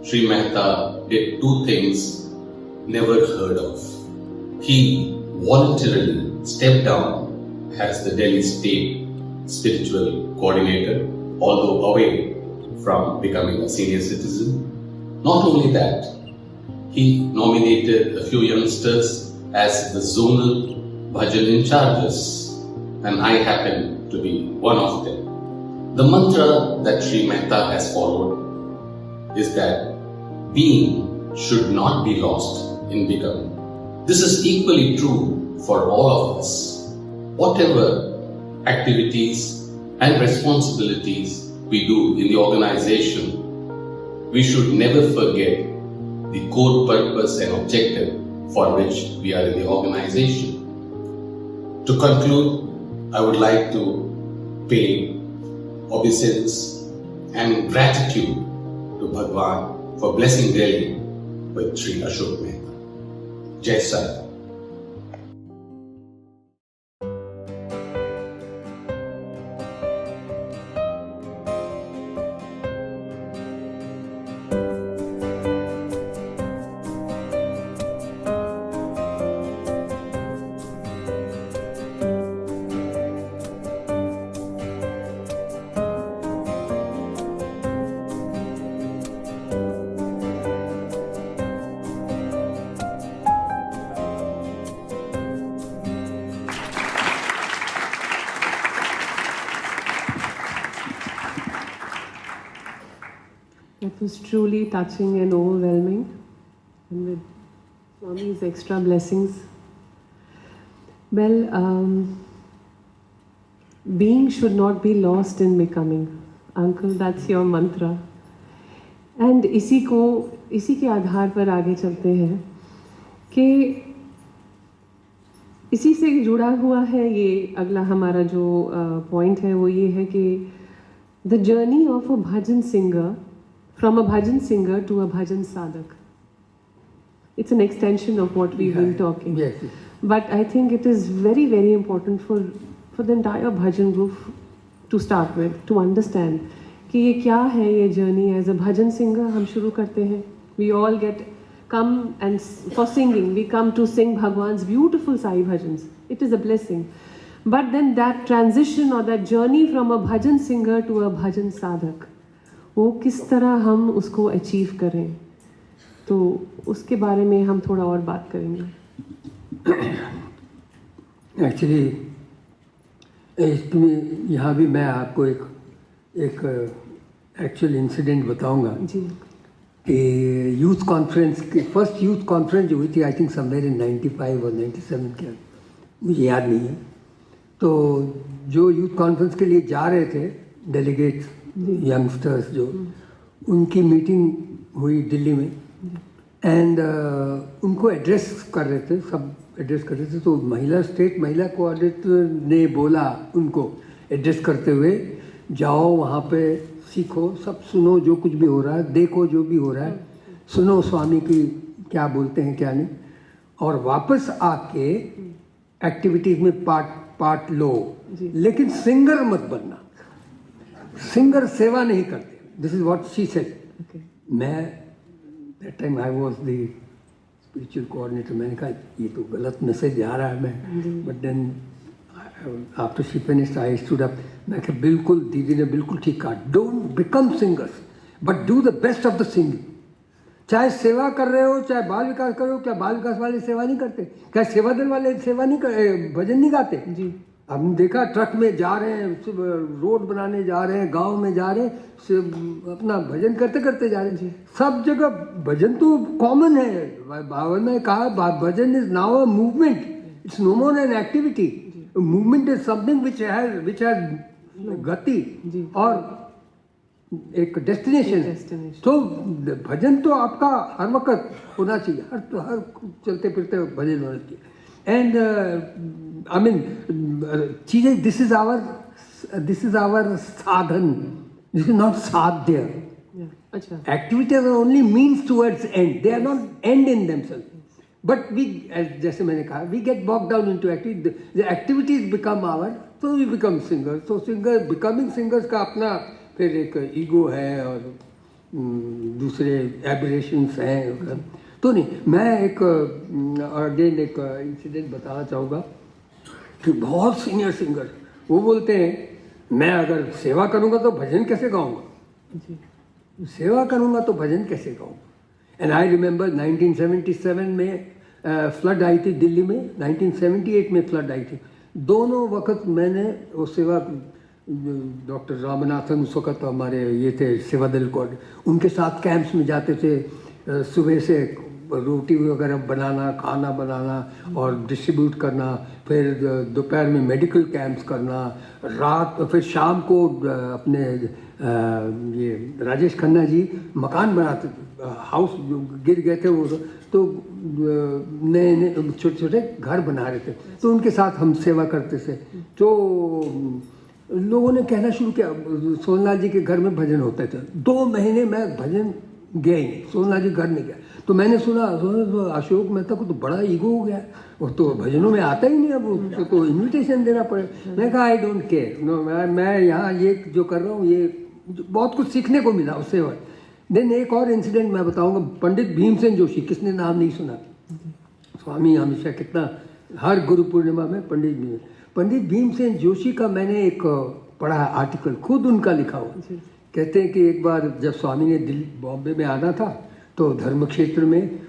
Sri Mehta did two things never heard of. He voluntarily stepped down as the Delhi State Spiritual Coordinator, although away from becoming a senior citizen. Not only that, he nominated a few youngsters as the zonal bhajan in charges, and I happen to be one of them. The mantra that Sri Mehta has followed is that being should not be lost in becoming. This is equally true for all of us. Whatever activities and responsibilities we do in the organization, we should never forget the core purpose and objective for which we are in the organization. To conclude, I would like to pay obeisance and gratitude to Bhagwan for blessing Delhi with Sri Ashok Mehta. Jai Sai Ram. It was truly touching and overwhelming, and with Swami's extra blessings. Well, being should not be lost in becoming. Uncle, that's your mantra. And इसी के आधार पर आगे चलते हैं कि इसी से जुड़ा हुआ है ये अगला हमारा जो पॉइंट है वो ये है कि the journey of a bhajan singer, from a bhajan singer to a bhajan sadhak. It's an extension of what we've been talking. Yes. But I think it is very, very important for the entire bhajan group to start with, to understand कि ये क्या है ये journey. As a bhajan singer हम शुरू करते हैं. We all come and for singing, we come to sing Bhagwan's beautiful Sai bhajans. It is a blessing. But then that transition or that journey from a bhajan singer to a bhajan sadhak, वो किस तरह हम उसको achieve करें, तो उसके बारे में हम थोड़ा और बात करेंगे. एक्चुअली इसमें यहाँ भी मैं आपको एक एक्चुअल इंसिडेंट बताऊंगा जी. कि यूथ कॉन्फ्रेंस की फर्स्ट यूथ कॉन्फ्रेंस जो हुई थी आई थिंक समवेयर इन 95 और 97 के, मुझे याद नहीं है. तो जो यूथ कॉन्फ्रेंस के लिए जा रहे थे डेलीगेट्स यंगस्टर्स जो, उनकी मीटिंग हुई दिल्ली में एंड उनको एड्रेस कर रहे थे, सब एड्रेस कर रहे थे. तो स्टेट महिला कोऑर्डिनेटर ने बोला उनको, एड्रेस करते हुए, जाओ वहाँ पे सीखो, सब सुनो जो कुछ भी हो रहा है, देखो जो भी हो रहा है, सुनो स्वामी की क्या बोलते हैं क्या नहीं, और वापस आके एक्टिविटीज में पार्ट लो, लेकिन सिंगर मत बनना। सिंगर सेवा नहीं करते। This is what she said. मैं that time I was the spiritual coordinator. मैंने कहा ये तो गलत मैसेज जा रहा है मैं, but then after she finished I stood up. मैं कहा बिल्कुल, दीदी ने बिल्कुल ठीक कहा, don't become singers but do the best of the singing. चाहे सेवा कर रहे हो, चाहे बाल विकास कर रहे हो, क्या बाल विकास वाले सेवा नहीं करते? क्या सेवा दल वाले सेवा नहीं कर, भजन नहीं गाते? जी, हमने देखा ट्रक में जा रहे हैं, रोड बनाने जा रहे हैं, गांव में जा रहे हैं, अपना भजन करते करते जा रहे हैं। सब जगह भजन तो कॉमन है। बाबा ने कहा bhajan is now a movement, it's no more an activity. Movement is something which has gati और एक डेस्टिनेशन। तो भजन तो आपका हर वक्त होना चाहिए, हर चलते फिरते भजन होना चाहिए। एंड आई मीन चीजें, this is our sadhan, this is not sadhya. Activities are only means towards end, they are not end in themselves. But we, जैसे मैंने कहा, we get bog down into activity, the activities become our, so we become singers. तो singer, becoming singers का अपना फिर एक ego है और दूसरे एबिरेशंस हैं। तो नहीं, मैं एक अगेन एक इंसिडेंट बताना चाहूँगा कि बहुत सीनियर सिंगर वो बोलते हैं मैं अगर सेवा करूँगा तो भजन कैसे गाऊँगा, सेवा करूँगा तो भजन कैसे गाऊँगा। एंड आई रिमेंबर 1977 में फ्लड आई थी दिल्ली में, 1978 में फ्लड आई थी। दोनों वक्त मैंने वो सेवा, डॉक्टर रामनाथन उस वक्त हमारे ये थे सेवा दल को, उनके साथ कैंप्स में जाते थे। सुबह से रोटी वगैरह बनाना, खाना बनाना और डिस्ट्रीब्यूट करना, फिर दोपहर में मेडिकल कैंप्स करना, रात, फिर शाम को अपने ये राजेश खन्ना जी मकान बनाते, हाउस गिर गए थे वो, तो नए नए छोटे छोटे घर बना रहे थे, तो उनके साथ हम सेवा करते थे। तो लोगों ने कहना शुरू किया, सोनलाल जी के घर में भजन होते थे। 2 महीने मैं भजन गया ही नहीं, सोनलाल जी घर नहीं गया। तो मैंने सुना अशोक मेहता को तो बड़ा ईगो हो गया, वो तो भजनों में आता ही नहीं, अब उसको तो इन्विटेशन देना पड़े। मैंने कहा आई डोंट केयर, नो, मैं यहाँ ये जो कर रहा हूँ, ये बहुत कुछ सीखने को मिला उससे। देन एक और इंसिडेंट मैं बताऊँगा, पंडित भीमसेन जोशी, किसने नाम नहीं सुना? स्वामी हमेशा कितना, हर गुरु पूर्णिमा में पंडित भीमसेन जोशी का मैंने एक पढ़ा आर्टिकल, खुद उनका लिखा हुआ। कहते हैं कि एक बार जब स्वामी ने बॉम्बे में आना था, तो धर्म क्षेत्र में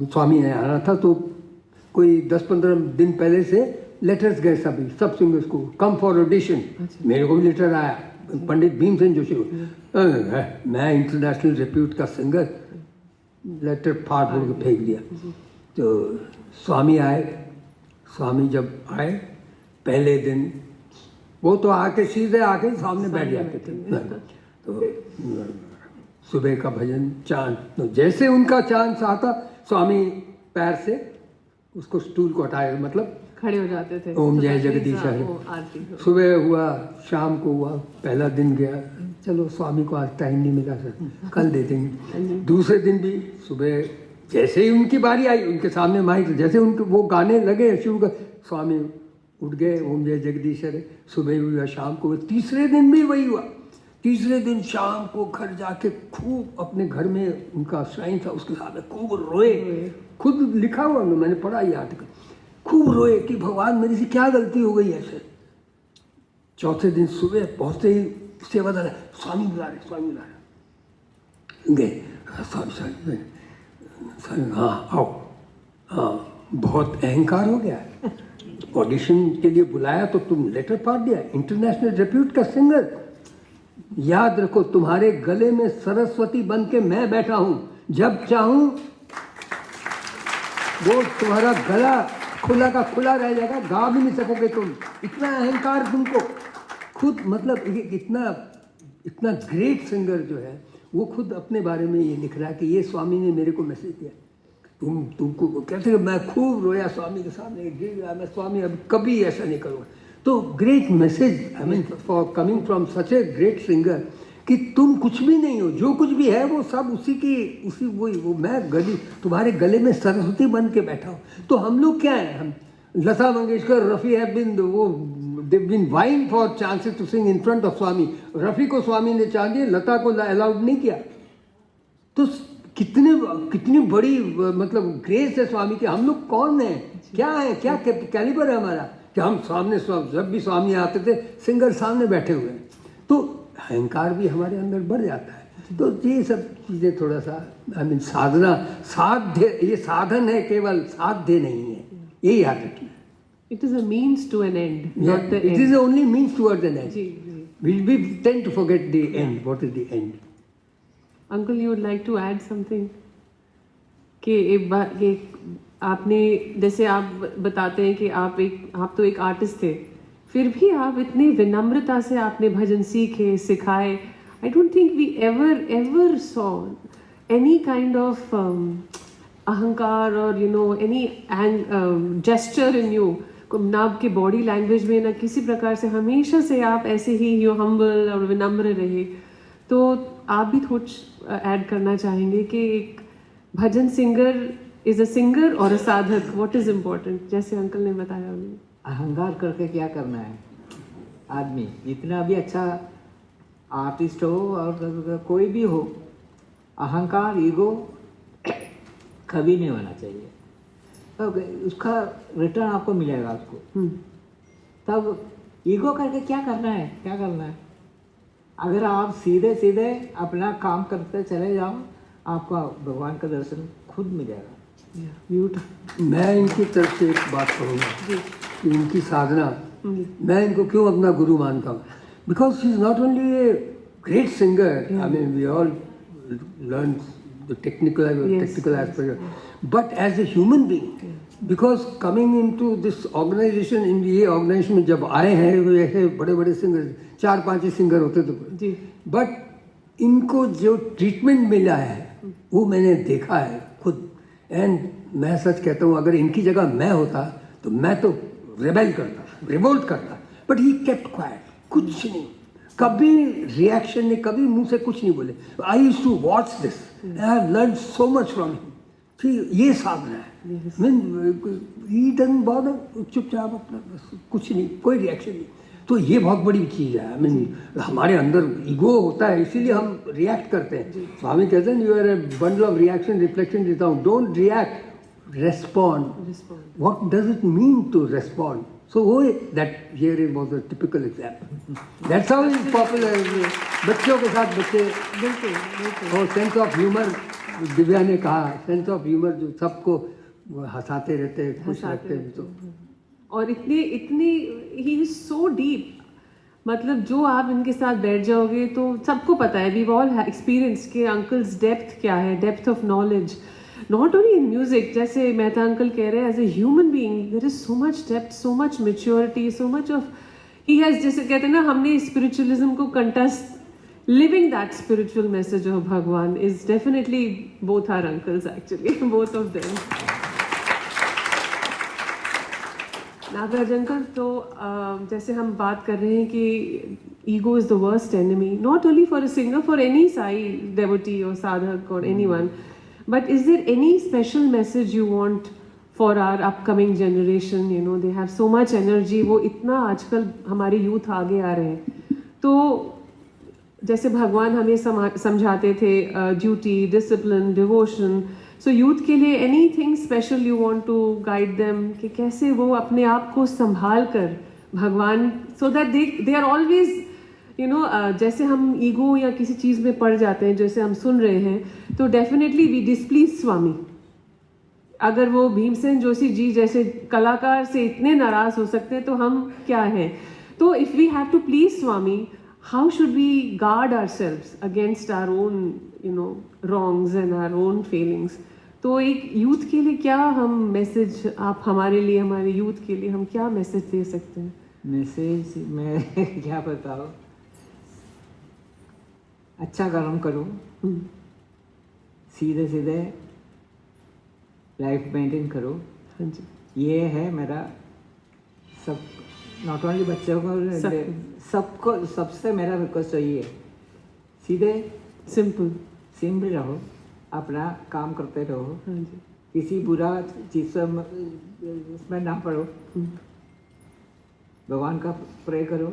स्वामी ने आना था, तो कोई 10-15 दिन पहले से लेटर्स गए सब सिंगर्स को, कम फॉर ऑडिशन। मेरे को भी लेटर आया पंडित भीमसेन जोशी को, मैं इंटरनेशनल रिप्यूट का सिंगर, लेटर फाड़ फोड़ के फेंक दिया। तो स्वामी आए, स्वामी जब आए पहले दिन, वो तो आके सीधे आके सामने बैठ जाते थे। तो सुबह का भजन, चांद, तो जैसे उनका चांद आता, स्वामी पैर से उसको स्टूल को हटाए, मतलब खड़े हो जाते थे। ओम जय जगदीश हरे। सुबह हुआ, शाम को हुआ, पहला दिन गया, चलो स्वामी को आज टाइम नहीं मिला सर, कल दे देंगे। दूसरे दिन भी सुबह जैसे ही उनकी बारी आई, उनके सामने माइक, जैसे उनके वो गाने लगे शुरू कर, स्वामी उठ गए, ओम जय जगदीश हरे। सुबह हुआ, शाम को, तीसरे दिन भी वही हुआ। तीसरे दिन शाम को घर जाके खूब, अपने घर में उनका श्राइन था, उसके सामने खूब रोए। खुद लिखा हुआ मैंने पढ़ा ये आर्टिकल, खूब रोए कि भगवान मेरी से क्या गलती हो गई ऐसे। चौथे दिन सुबह पहुंचते ही सेवादार, स्वामी बुला रहे गए, सॉरी हाँ आओ, हाँ बहुत अहंकार हो गया, ऑडिशन के लिए बुलाया तो तुम लेटर फाड़ दिया, इंटरनेशनल रिप्यूट का सिंगर। याद रखो तुम्हारे गले में सरस्वती बन के मैं बैठा हूं, जब चाहूं वो तुम्हारा गला खुला का खुला रह जाएगा, गा भी नहीं सकोगे तुम। इतना अहंकार तुमको खुद, मतलब इतना ग्रेट सिंगर जो है वो खुद अपने बारे में ये लिख रहा है कि ये स्वामी ने मेरे को मैसेज दिया। तुमको कहते मैं खूब रोया स्वामी के सामने, गिर गया मैं, स्वामी अब कभी ऐसा नहीं करूँगा। तो great message, I mean for coming from such A great singer, कि तुम कुछ भी नहीं हो, जो कुछ भी है वो सब उसी वही वो मैं गली तुम्हारे गले में सरस्वती बन के बैठा हूँ। तो हम लोग क्या है, हम लता मंगेशकर, रफ़ी हैव बीन वो they've been vying for chances to sing in front of स्वामी। रफ़ी को स्वामी ने चाह दिया, लता को अलाउड नहीं किया। तो कितनी बड़ी मतलब ग्रेस है स्वामी की। हम लोग कौन है, क्या है, क्या कैलिबर है हमारा कि हम सामने जब भी स्वामी आते थे सिंगर सामने बैठे हुए हैं, तो अहंकार भी हमारे अंदर बढ़ जाता है। तो ये सब चीज़ें थोड़ा सा आई मीन साधना, साध्य, ये साधन है, केवल साध्य नहीं है, ये याद रखिए। It is a means to an end, not the It end. is only means towards an end. Ji, ji. We tend to forget the end. What is the end? Uncle, you would like to add something? कि एक बार ये आपने, जैसे आप बताते हैं कि आप तो एक आर्टिस्ट थे, फिर भी आप इतनी विनम्रता से आपने भजन सीखे, सिखाए। I don't think we ever saw any kind of ahankar और एनी जेस्चर इन यू, ना आपके बॉडी लैंग्वेज में, ना किसी प्रकार से। हमेशा से आप ऐसे ही हम्बल और विनम्र रहे। तो आप भी कुछ ऐड करना चाहेंगे कि एक भजन सिंगर इज अ सिंगर और अ साधक, व्हाट इज इम्पोर्टेंट, जैसे अंकल ने बताया उन्हें। अहंकार करके क्या करना है, आदमी जितना भी अच्छा आर्टिस्ट हो और कोई भी हो, अहंकार, ईगो कभी नहीं होना चाहिए। तो उसका रिटर्न आपको मिलेगा उसको। तब ईगो करके क्या करना है, अगर आप सीधे सीधे अपना काम करते चले जाओ, आपको भगवान का दर्शन खुद मिलेगा। मैं इनकी तरफ से एक बात कहूँगा कि इनकी साधना, मैं इनको क्यों अपना गुरु मानता हूँ, because she is not only a great singer, I mean we all learn the technical aspect, but as a human being, because coming into this organization, in ये ऑर्गेनाइजेशन में जब आए हैं, ऐसे बड़े बड़े सिंगर 4-5 ही सिंगर होते थे, बट इनको जो ट्रीटमेंट मिला है वो मैंने देखा है खुद। एंड मैं सच कहता हूँ, अगर इनकी जगह मैं होता तो मैं तो रिवोल्ट करता, बट ही केप्ट क्वाइट, कुछ नहीं, कभी रिएक्शन नहीं, कभी मुंह से कुछ नहीं बोले। I used to watch this, I have learn so much from him. ठीक, ये साधना है। ही डजंट बॉदर, चुपचाप अपना बस, कुछ नहीं, कोई रिएक्शन नहीं। तो ये बहुत बड़ी चीज़ है। आई मीन हमारे अंदर ईगो होता है, इसीलिए हम रिएक्ट करते हैं। स्वामी कहते हैं you are a bundle of reaction, reflection देता हूँ, don't react, respond. What does it mean to respond? So that here was a typical example. That's how it's popular. बच्चों के साथ बच्चे, बिल्कुल, और सेंस ऑफ ह्यूमर, दिव्या ने कहा, सेंस ऑफ ह्यूमर जो सबको हंसाते रहते हैं, खुश रखते हैं। तो और इतनी ही इज सो डीप, मतलब जो आप इनके साथ बैठ जाओगे तो सबको पता है, वी ऑल एक्सपीरियंस के अंकल्स डेप्थ क्या है, depth of knowledge, not only in music, जैसे मेहता अंकल कह रहे हैं, as a human being there is so much depth, so much maturity, so much of he has, जैसे कहते हैं ना, हमने स्पिरिचुअलिज्म को contest, living that spiritual message of Bhagwan is definitely both are uncles, actually both of them. Nagraj uncle, तो जैसे हम बात कर रहे हैं कि ego is the worst enemy, not only for a singer, for any Sai devotee और साधक और anyone, but is there any special message you want for our upcoming generation? You know, they have so much energy, वो इतना आजकल हमारे youth आगे आ रहे हैं, तो जैसे भगवान हमें समझाते थे duty, discipline, devotion, so youth के लिए anything special you want to guide them, कि कैसे वो अपने आप को संभाल कर भगवान, so that they are always, you know, जैसे हम ईगो या किसी चीज़ में पड़ जाते हैं, जैसे हम सुन रहे हैं, तो डेफिनेटली वी डिसप्लीज स्वामी। अगर वो भीमसेन जोशी जी जैसे कलाकार से इतने नाराज हो सकते हैं, तो हम क्या हैं? तो if we have to please Swami, how should we guard ourselves against our own, you know, wrongs and our own feelings? तो एक यूथ के लिए क्या हम मैसेज, आप हमारे लिए, हमारे यूथ के लिए हम क्या मैसेज दे सकते हैं? मैसेज मैं क्या बताऊँ, अच्छा कर्म करो, सीधे सीधे लाइफ मेंटेन करो। हाँ जी, ये है मेरा सब नॉट ओनली बच्चों को, सबको, सबसे मेरा रिक्वेस्ट यही है, सीधे सिंपल रहो, अपना काम करते रहो, हाँ जी, किसी बुरा चीज़ से उसमें ना पड़ो, भगवान का प्रे करो,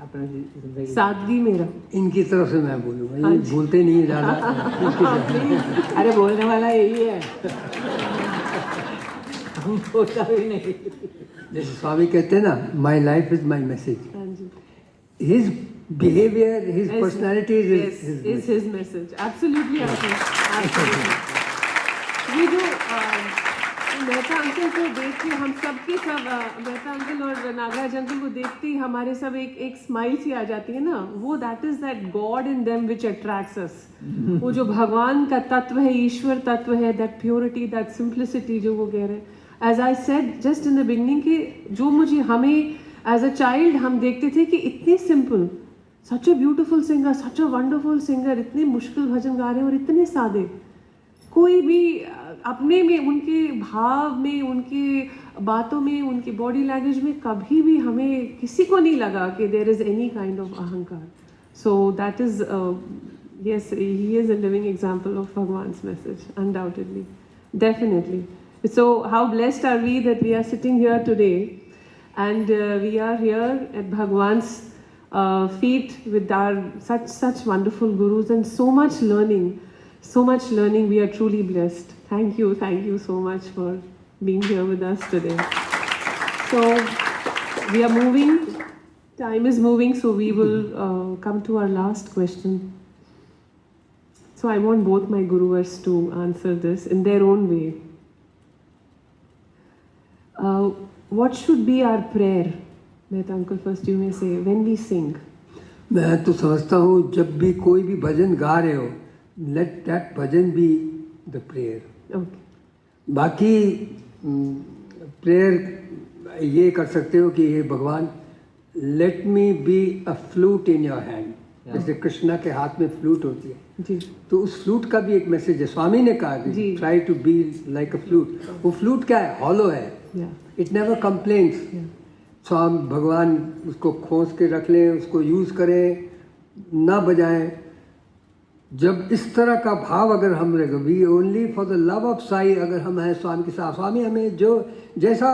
अपना जिंदगी सादगी में रहो। इनकी तरफ से मैं बोलूँगा, ये बोलते नहीं है ज़्यादा। अरे बोलने वाला यही है, हम बोलता भी नहीं। जैसे स्वामी कहते हैं ना, my life is my message, हाँ जी, his behaviour, his personality is his message. Absolutely, absolutely. ये जो मेहता अंकल को देख के हम सबके सब मेहता अंकल और नागराज अंकल को देखते ही हमारे सब एक स्माइल सी आ जाती है ना, वो that is that god in them which attracts us. वो जो भगवान का तत्व है, ईश्वर तत्व है, दैट प्योरिटी, दैट सिंप्लिसिटी जो वो कह रहे हैं। As I said just in the beginning कि जो मुझे हमें एज अ चाइल्ड हम देखते थे कि इतनी simple, such a beautiful singer, such a wonderful singer, इतने मुश्किल भजन गा रहे हैं और इतने सादे, कोई भी अपने में, उनके भाव में, उनके बातों में, उनकी बॉडी लैंग्वेज में कभी भी हमें किसी को नहीं लगा कि there is any kind of ahankar. So that is yes, he is a living example of Bhagwan's message, undoubtedly, definitely. So how blessed are we that we are sitting here today, and we are here at Bhagwan's feet with our such wonderful gurus and so much learning. We are truly blessed. Thank you so much for being here with us today. So we are moving, time is moving, so we will come to our last question. So I want both my gurus to answer this in their own way. What should be our prayer? Mehta uncle, first you may say, when we sing. मैं तो समझता हूँ जब भी कोई भी भजन गा रहे हो, let that bhajan be the prayer. Okay. बाकी प्रेयर ये कर सकते हो कि हे भगवान, let me be a flute in your hand. जैसे कृष्णा के हाथ में फ्लूट होती है जी, तो उस फ्लूट का भी एक मैसेज है। स्वामी ने कहा कि try to be like a flute. वो फ्लूट क्या है? हॉलो है, इट नेवर कंप्लेन्स। स्वामी भगवान उसको खोस के रख लें, उसको यूज़ करें, ना बजाएं। जब इस तरह का भाव अगर हम रहेगा, we only for the love of Sai, अगर हम हैं स्वामी के साथ, स्वामी हमें जो जैसा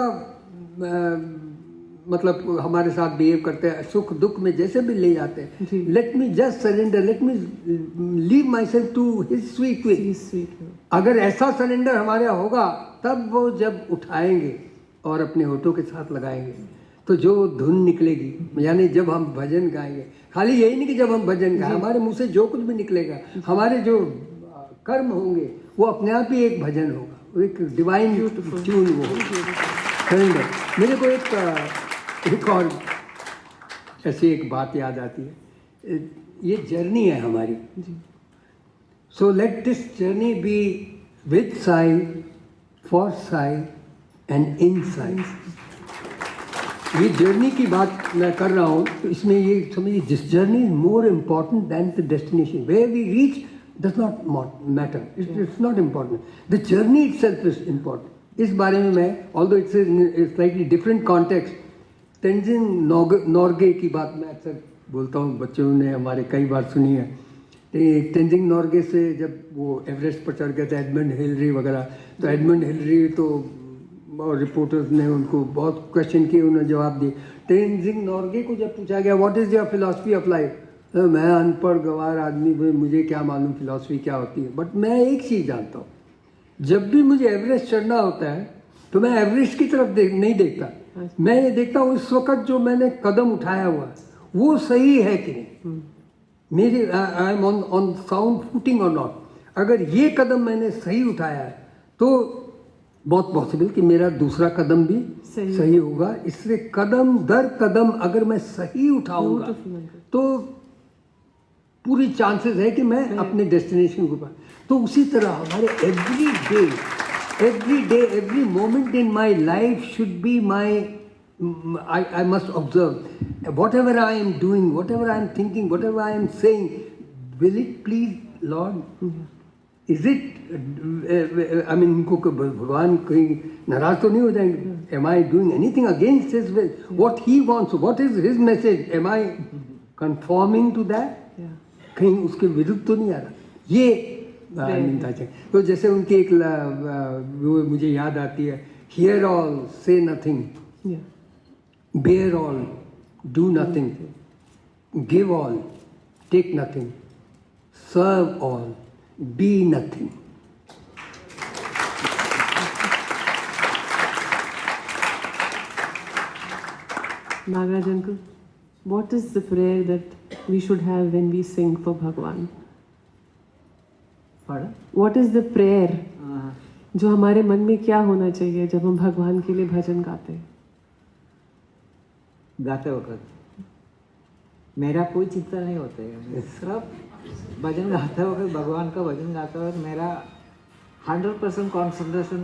मतलब हमारे साथ बिहेव करते हैं, सुख दुख में जैसे भी ले जाते हैं, let me just surrender, let me leave myself to his sweet way. अगर ऐसा सरेंडर हमारे यहाँ होगा, तब वो जब उठाएंगे और अपने होठों के साथ लगाएंगे तो जो धुन निकलेगी, यानी जब हम भजन गाएंगे, खाली यही नहीं कि जब हम भजन गाएं, हमारे मुंह से जो कुछ भी निकलेगा, हमारे जो कर्म होंगे, वो अपने आप ही एक भजन होगा, वो एक डिवाइन ट्यून वो होगा। मेरे को एक और ऐसी एक बात याद आती है, ये जर्नी है हमारी। So let this journey be with Sai, for Sai and in Sai. ये जर्नी की बात मैं कर रहा हूँ, तो इसमें ये समझिए, this journey is more important than the destination. Where we reach does not matter, it's not important, the journey itself is important. इस बारे में मैं, although it's slightly different context, Tenzing Norgay की बात मैं अक्सर बोलता हूँ, बच्चों ने हमारे कई बार सुनी है। तेंजिंग नोर्गे से जब वो एवरेस्ट पर चढ़ गए थे, एडमंड हिलरी वगैरह, तो एडमंड हिलरी तो और रिपोर्टर्स ने उनको बहुत क्वेश्चन किए, उन्होंने जवाब दिए। तेंजिंग नोर्गे को जब पूछा गया what is your philosophy of life, तो मैं अनपढ़ गवार आदमी, मुझे क्या मालूम फिलॉसफी क्या होती है, बट मैं एक चीज़ जानता हूँ, जब भी मुझे एवरेस्ट चढ़ना होता है तो मैं एवरेस्ट की तरफ नहीं देखता, मैं ये देखता हूँ इस वक्त जो मैंने कदम उठाया हुआ वो सही है कि नहीं, मेरी I am on sound footing और नॉट। अगर ये कदम मैंने सही उठाया है तो बहुत पॉसिबल कि मेरा दूसरा कदम भी सही होगा। इसलिए कदम दर कदम अगर मैं सही उठाऊंगा तो पूरी चांसेस है कि मैं अपने डेस्टिनेशन को पाऊँ। तो उसी तरह हमारे every day, every moment in my life should be I must observe whatever I am doing, whatever I am thinking, whatever I am saying, will it please Lord? Is it I mean इनको भगवान कहीं नाराज तो नहीं हो जाएंगे? Am I doing anything against his will? What he wants, what is his message, am I conforming to that? कहीं उसके विरुद्ध तो नहीं आ रहा? ये निंदा चाहिए। तो जैसे उनकी एक वो मुझे याद आती है, hear all say nothing, bear all do nothing, give all take nothing, serve all be nothing. Nagaraj uncle, what is the prayer that we should have when we sing for Bhagwan? Pardon? What is the prayer जो हमारे मन में क्या होना चाहिए जब हम भगवान के लिए भजन गाते हैं? गाते वक्त मेरा कोई चिंता नहीं होता है, सिर्फ भजन गाते वक्त, भगवान का भजन गाते वक्त मेरा 100% कॉन्सेंट्रेशन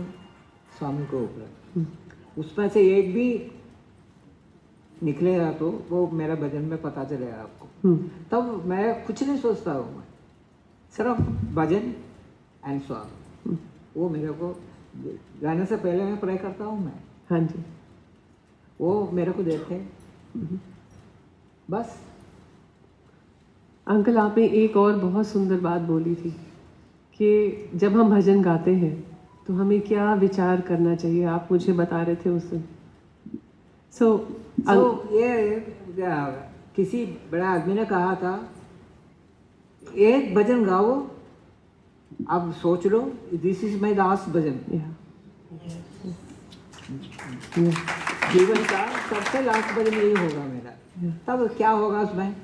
स्वामी को ऊपर है। उसमें से एक भी निकलेगा तो वो मेरा भजन में पता चलेगा आपको। तब मैं कुछ नहीं सोचता हूँ, मैं सिर्फ भजन एंड स्वामी। वो मेरे को गाने से पहले मैं प्रे करता हूँ मैं। हाँ जी, वो मेरे को देखे बस। अंकल आपने एक और बहुत सुंदर बात बोली थी कि जब हम भजन गाते हैं तो हमें क्या विचार करना चाहिए, आप मुझे बता रहे थे उस दिन। ये किसी बड़ा आदमी ने कहा था, एक भजन गाओ, अब सोच लो दिस इज माई लास्ट भजन। जीवन का सबसे लास्ट भजन यही होगा मेरा। तब क्या होगा उसमें,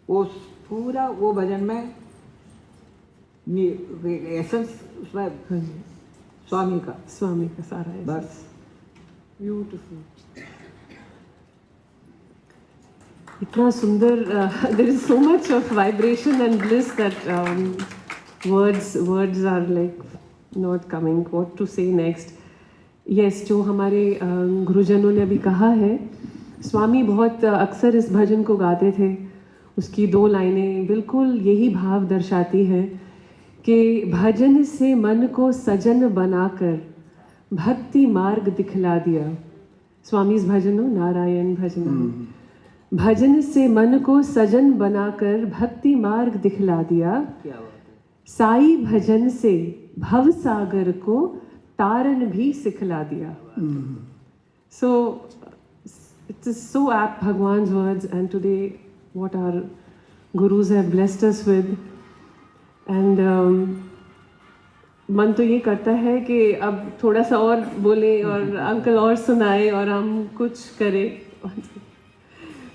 वो पूरा वो भजन में एसेंस उसमें स्वामी का सारा है बस। ब्यूटीफुल, इतना सुंदर। There is so much of vibration and bliss that words are like not coming what to say next. Yes, जो हमारे गुरुजनों ने अभी कहा है, स्वामी बहुत अक्सर इस भजन को गाते थे। उसकी 2 लाइनें बिल्कुल यही भाव दर्शाती हैं कि भजन से मन को सजन बनाकर भक्ति मार्ग दिखला दिया। स्वामी इस भजनो नारायण भजन, भजन से मन को सजन बनाकर भक्ति मार्ग दिखला दिया। क्या बात है। साई भजन से भव सागर को तारन भी सिखला दिया। So it is so apt, Bhagwan's words, and today what our gurus have blessed us with. And मन तो ये करता है कि अब थोड़ा सा और बोले और अंकल और सुनाए और हम कुछ करें,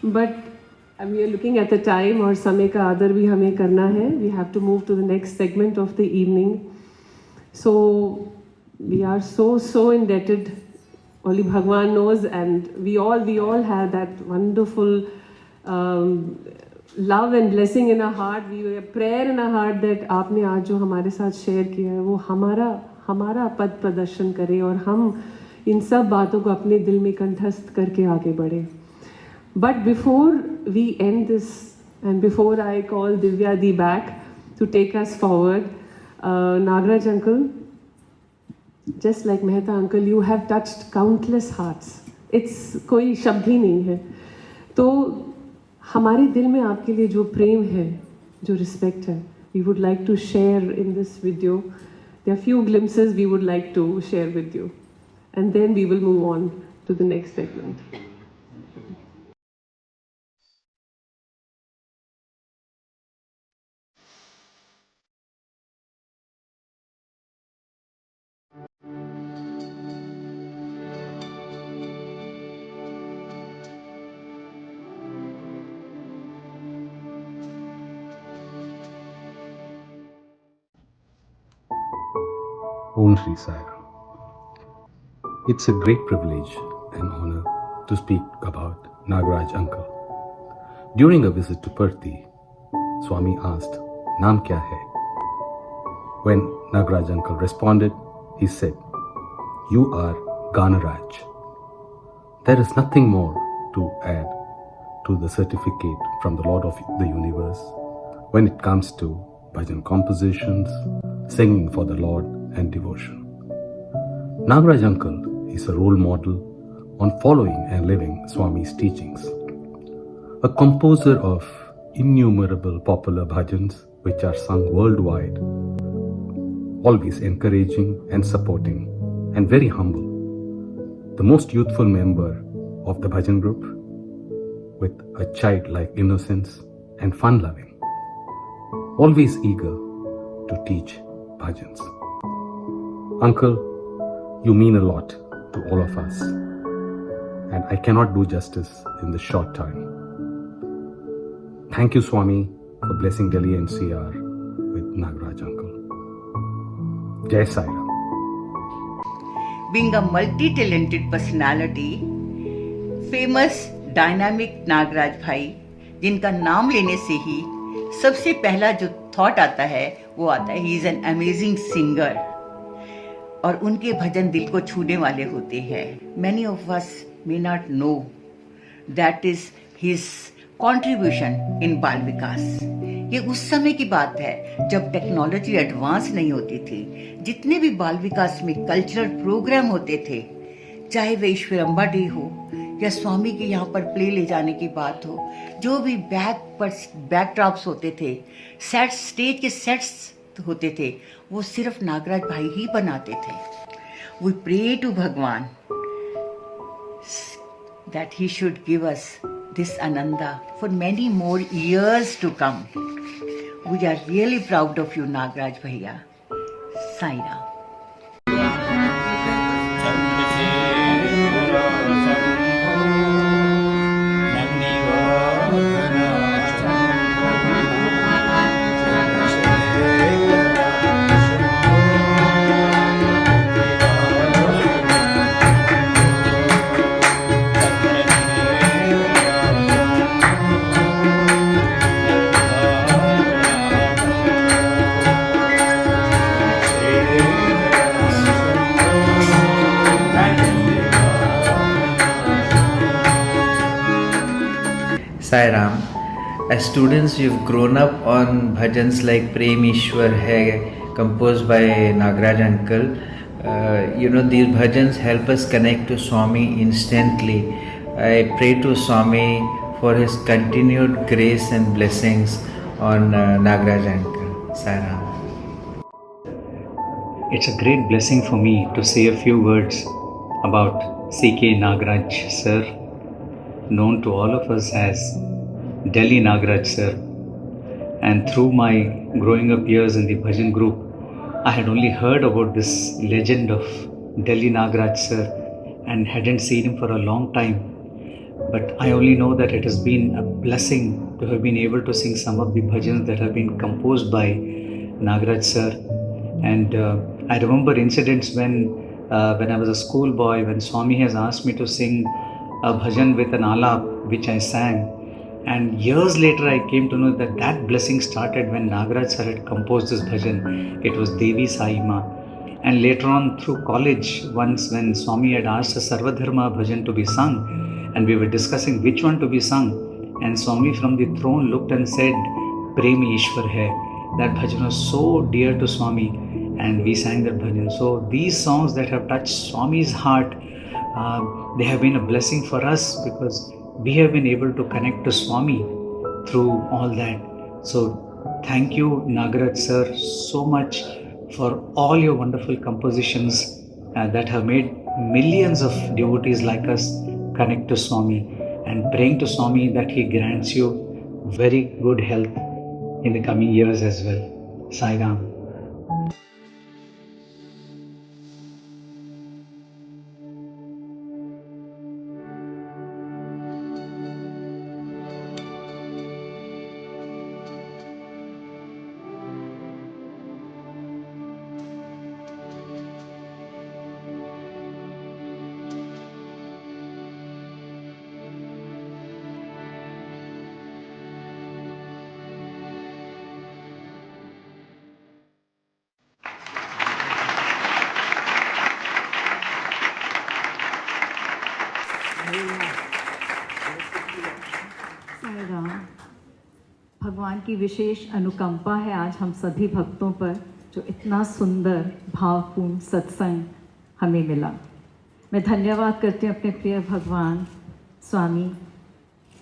but we are looking at the time और समय का आदर भी हमें करना है। We have to move to the next segment of the evening. So we are so indebted. Only Bhagwan knows, and we all have that wonderful love and blessing in our heart. We have prayer in our heart that आपने आज जो हमारे साथ share किया है वो हमारा पद प्रदर्शन करे और हम इन सब बातों को अपने दिल में कंठस्थ करके आगे बढ़े। But before we end this, and before I call Divya Di back to take us forward, Nagaraj uncle, just like Mehta uncle, you have touched countless hearts. It's कोई शब्द ही नहीं है। तो हमारे दिल में आपके लिए जो प्रेम है, जो रिस्पेक्ट है, we would like to share in this video. There are few glimpses we would like to share with you, and then we will move on to the next segment. Om Shri Sai Ram. It's a great privilege and honor to speak about Nagaraj uncle. During a visit to Perthi, Swami asked, "Naam kya hai?" When Nagaraj uncle responded, he said, "You are Ganaraj." There is nothing more to add to the certificate from the Lord of the Universe when it comes to bhajan compositions, singing for the Lord and devotion. Nagaraj Uncle is a role model on following and living Swami's teachings. A composer of innumerable popular bhajans which are sung worldwide, always encouraging and supporting and very humble. The most youthful member of the bhajan group with a childlike innocence and fun-loving, always eager to teach bhajans. Uncle, you mean a lot to all of us, and I cannot do justice in this short time. Thank you, Swami, for blessing Delhi NCR with Nagaraj Uncle. Jai Sai Ram. Being a multi-talented personality, famous dynamic Nagraj भाई, जिनका नाम लेने से ही सबसे पहला जो thought आता है वो आता है he is an amazing singer, और उनके भजन दिल को छूने वाले होते हैं. Many of us may not know that is his contribution in Bal विकास. ये उस समय की बात है जब टेक्नोलॉजी एडवांस नहीं होती थी. जितने भी बाल विकास में कल्चरल प्रोग्राम होते थे, चाहे वे ईश्वरम्बा डे हो या स्वामी के यहाँ पर प्ले ले जाने की बात हो, जो भी बैकड्रॉप्स होते थे, सेट्स, स्टेज के सेट्स होते थे, वो सिर्फ नागराज भाई ही बनाते थे. वी प्रे टू भगवान that he should give us this Ananda for many more years to come. We are really proud of you, Nagaraj Bhaiya. Sai Ram. Sai Ram. As students, you've grown up on bhajans like Prem Ishwar Hai, composed by Nagaraj Uncle. These bhajans help us connect to Swami instantly. I pray to Swami for his continued grace and blessings on Nagaraj Uncle. Sai Ram. It's a great blessing for me to say a few words about C.K. Nagaraj sir, known to all of us as Delhi Nagaraj sir. And through my growing up years in the bhajan group, I had only heard about this legend of Delhi Nagaraj sir and hadn't seen him for a long time. But I only know that it has been a blessing to have been able to sing some of the bhajans that have been composed by Nagaraj sir. And I remember incidents when I was a schoolboy, when Swami has asked me to sing a bhajan with an alap, which I sang. And years later, I came to know that blessing started when Nagaraj sir had composed this bhajan. It was Devi Saima. And later on through college, once when Swami had asked a Sarvadharma bhajan to be sung, and we were discussing which one to be sung, and Swami from the throne looked and said, Prem Ishwar Hai. That bhajan was so dear to Swami, and we sang that bhajan. So these songs that have touched Swami's heart, they have been a blessing for us because we have been able to connect to Swami through all that. So thank you, Nagaraj sir, so much for all your wonderful compositions that have made millions of devotees like us connect to Swami, and praying to Swami that he grants you very good health in the coming years as well. Sai Ram. भगवान की विशेष अनुकंपा है आज हम सभी भक्तों पर जो इतना सुंदर भावपूर्ण सत्संग हमें मिला। मैं धन्यवाद करती हूँ अपने प्रिय भगवान स्वामी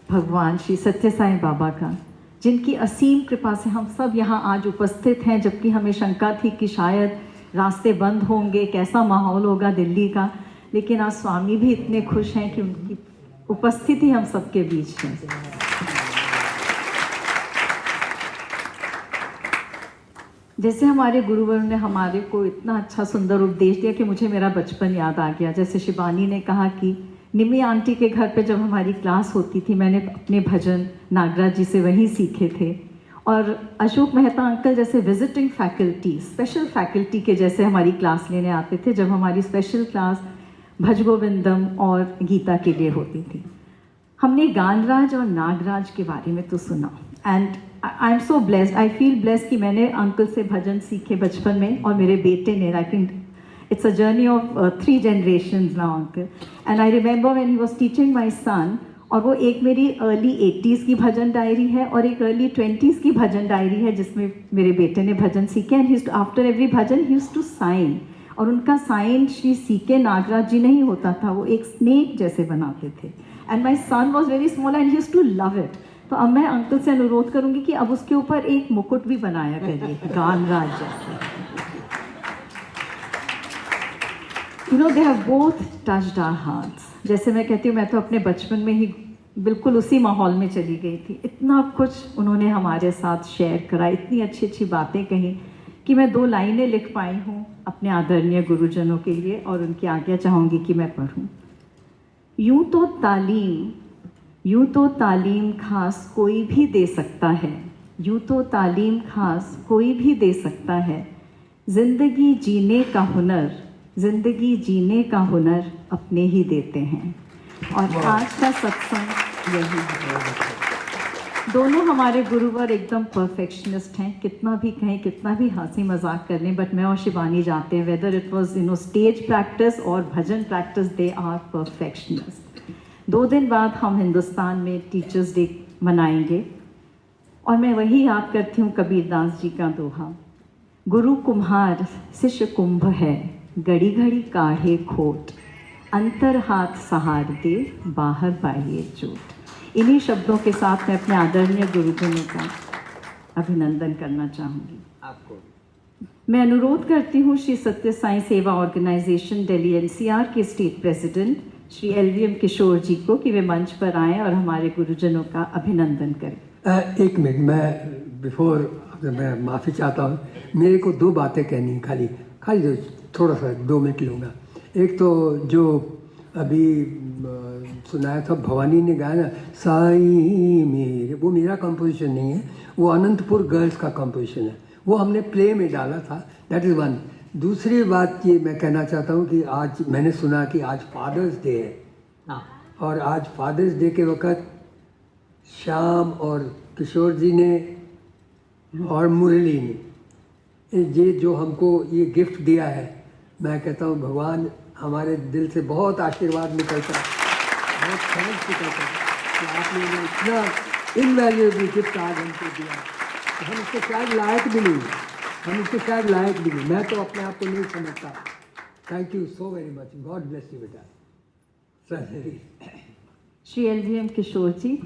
भगवान श्री सत्य साईं बाबा का, जिनकी असीम कृपा से हम सब यहाँ आज उपस्थित हैं, जबकि हमें शंका थी कि शायद रास्ते बंद होंगे, कैसा माहौल होगा दिल्ली का, लेकिन आज स्वामी भी इतने खुश हैं कि उनकी उपस्थिति हम सबके बीच है। जैसे हमारे गुरुवर ने हमारे को इतना अच्छा सुंदर उपदेश दिया कि मुझे मेरा बचपन याद आ गया। जैसे शिवानी ने कहा कि निमी आंटी के घर पे जब हमारी क्लास होती थी, मैंने अपने भजन नागराज जी से वहीं सीखे थे। और अशोक मेहता अंकल जैसे विजिटिंग फैकल्टी, स्पेशल फैकल्टी के जैसे हमारी क्लास लेने आते थे, जब हमारी स्पेशल क्लास भज गोविंदम और गीता के लिए होती थी। हमने गानराज और नागराज के बारे में तो सुना, and I am so blessed, I feel blessed कि मैंने अंकल से भजन सीखे बचपन में, और मेरे बेटे ने, I think it's a journey of 3 generations now, uncle. And I remember when he was teaching my son, और वो एक मेरी अर्ली 80s की भजन डायरी है और एक अर्ली 20s की भजन डायरी है जिसमें मेरे बेटे ने भजन सीखे। And after every bhajan he used to sign, और उनका साइन श्री सीके नागराज जी नहीं होता था, वो एक स्नेक जैसे बनाते थे। And my son was very small and he used to love it. तो अब मैं अंकल से अनुरोध करूँगी कि अब उसके ऊपर एक मुकुट भी बनाया करिए गानराज जैसे। You know, they have both touched our hearts. जैसे मैं कहती हूँ, मैं तो अपने बचपन में ही बिल्कुल उसी माहौल में चली गई थी। इतना कुछ उन्होंने हमारे साथ शेयर करा, इतनी अच्छी अच्छी बातें कही कि मैं 2 लाइनें लिख पाई हूँ अपने आदरणीय गुरुजनों के लिए, और उनकी आज्ञा चाहूँगी कि मैं पढ़ूँ। यूँ तो तालीम खास कोई भी दे सकता है, यूँ तो तालीम खास कोई भी दे सकता है। ज़िंदगी जीने का हुनर अपने ही देते हैं। और आज का सत्संग यही है। दोनों हमारे गुरुवर एकदम परफेक्शनिस्ट हैं, कितना भी कहें, कितना भी हंसी मजाक कर लें, बट मैं और शिवानी जाते हैं, whether it was stage practice और भजन प्रैक्टिस, दे आर परफेक्शनिस्ट। 2 दिन बाद हम हिंदुस्तान में टीचर्स डे मनाएंगे, और मैं वही याद करती हूँ कबीरदास जी का दोहा, गुरु कुम्हार शिष्य कुंभ है, घड़ी घड़ी काढ़े खोट, अंतर हाथ सहार दे, बाहर बाह्य चोट। इन्हीं शब्दों के साथ मैं अपने आदरणीय गुरुजनों का अभिनंदन करना चाहूँगी। आपको मैं अनुरोध करती हूँ श्री सत्य साईं सेवा ऑर्गेनाइजेशन दिल्ली NCR के स्टेट प्रेसिडेंट श्री LVM किशोर जी को कि वे मंच पर आएँ और हमारे गुरुजनों का अभिनंदन करें। 1 मिनट, मैं माफ़ी चाहता हूँ, मेरे को 2 बातें कहनी, खाली थोड़ा सा 2 मिनट लूँगा। एक तो जो अभी सुनाया था, भवानी ने गाया ना, साईं मेरे, वो मेरा कंपोजिशन नहीं है, वो अनंतपुर गर्ल्स का कंपोजिशन है, वो हमने प्ले में डाला था। That is 1। दूसरी बात ये मैं कहना चाहता हूँ कि आज मैंने सुना कि आज फादर्स डे है, और आज फादर्स डे के वक्त श्याम और किशोर जी ने और मुरली ने ये जो हमको ये गिफ्ट दिया है, मैं कहता हूँ भगवान हमारे दिल से बहुत आशीर्वाद निकलता है, बहुत थैंक्स निकलता है कि आपने इतना इनवैल्यूएबल गिफ्ट आज हमको दिया। तो हम इसके शायद लायक भी नहीं, मैं तो अपने आप को नहीं समझता। Thank you so very much, God bless you बेटा। श्री LVM किशोर जी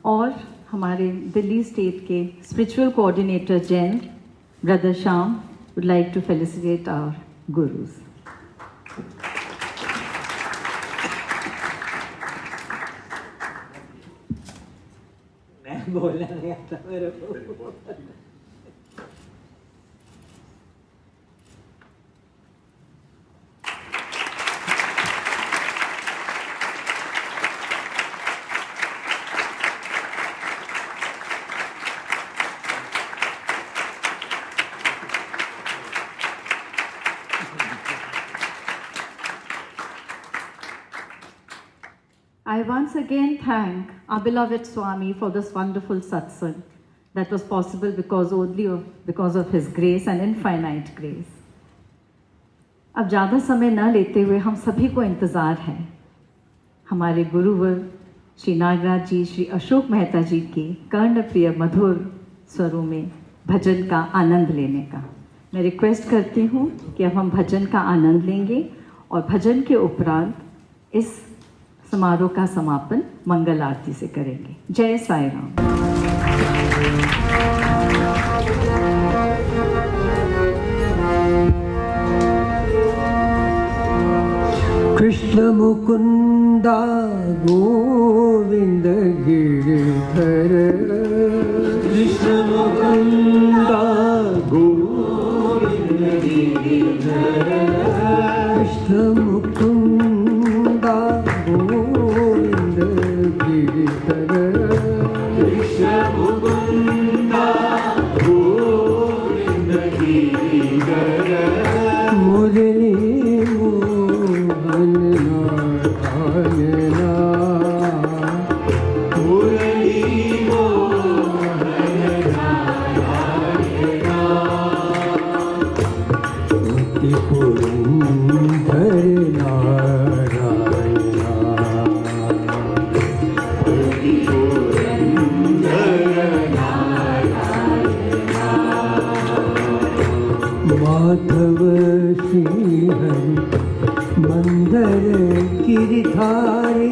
और हमारे दिल्ली स्टेट के spiritual coordinator Jain brother Shyam would like to felicitate our gurus. मैं बोलना नहीं आता मेरे को। I once again thank our beloved Swami for this wonderful satsang that was possible because of his grace and infinite grace. अब ज़्यादा समय न लेते हुए हम सभी को इंतज़ार है हमारे गुरुवर श्री नागराज जी, श्री अशोक मेहता जी के कर्णप्रिय मधुर स्वरों में भजन का आनंद लेने का। मैं रिक्वेस्ट करती हूँ कि अब हम भजन का आनंद लेंगे और भजन के उपरांत इस समारोह का समापन मंगल आरती से करेंगे। जय साई राम। कृष्ण मुकुंदा गोविंद गिरिधर, कृष्ण मुकुंदा गोविंद गिरिधर, कृष्ण मुकुंदा गोविंद गिरिधर, कृष्ण मुकुंदा गोविंद गिरिधर, मुरली माधव श्री हरि मंदर गिरधारी,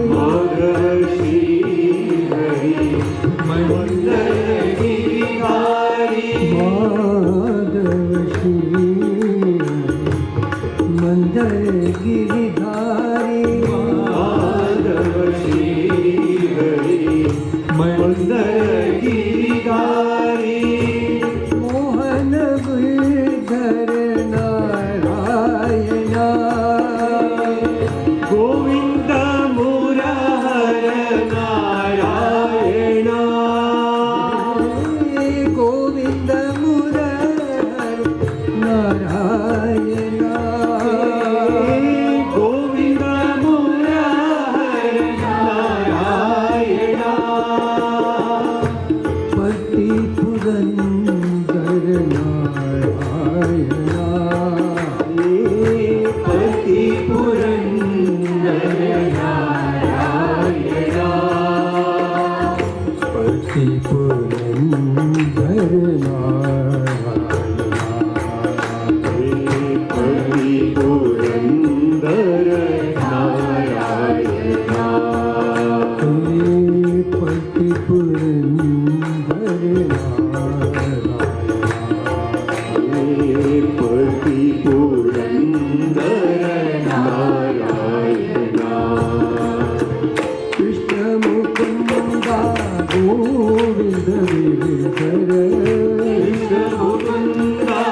माधव श्री हरि मंदर गिरधारी, माधव श्री मंदर गिरधारी, माधव श्री हरि मंदर गिरधारी, मोहन गिरधर नारायणा, गोविंद मुरहर नारायणा, गोविंद मुरहर नारायणा, गोविंद मुरहर नारायणा, पति पुरंदर नारायणा, पति पुरंदर नारायणा, पति पुरंदर नारायणा, पति पुरंदर नारायणा, पति पुरंदर पति पुरंदर नारायणा, कृष्ण मुकुंदा गोविंद गिरिधर, कृष्ण मुकुंदा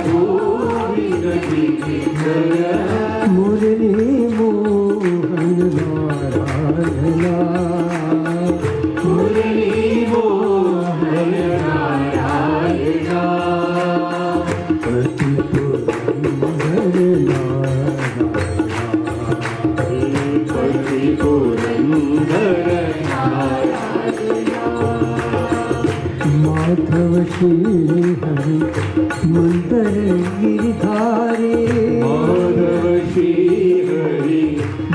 गोविंद गिरिधर, मुरली मोहन नारायणा, मुरली मोहन नारायणा, पति पुरंदर नारायणा, पति पुरंदर नारायणा, माधव श्री हरि मंदर गिरधारी, माधव श्री हरि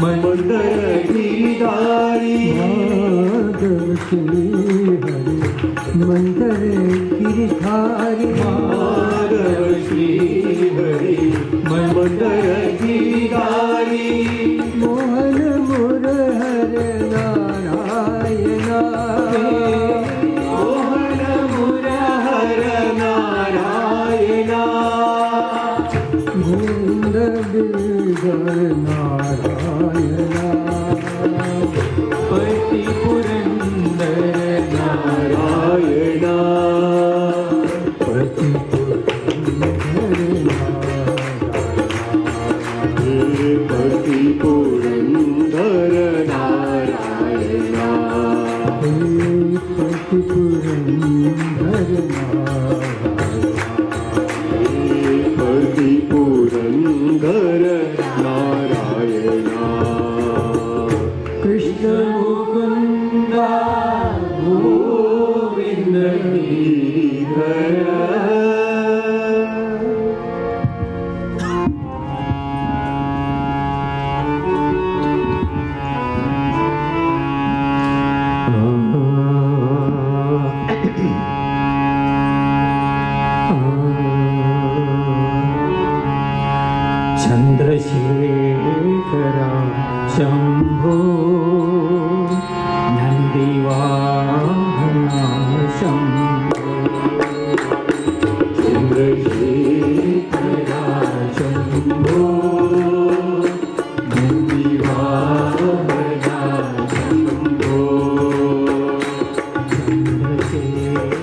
मंदर गिरधारी, माधव श्री हरि मंदर गिरधारी, माधव श्री हरि मंदर गिरधारी, मोहन मुरहर नारायणा, मोहन मुरहर नारायणा, गोविंद गिरधर नारायणा, पति पुरंदर नारायणा, पति पुरंदर नारायणा, पति पुरंदर नारायणा, पति पुरंदर नारायणा, पति पुरंदर नारायणा। चन्द्रशेखरा शम्भो नन्दिवाहना शम्भो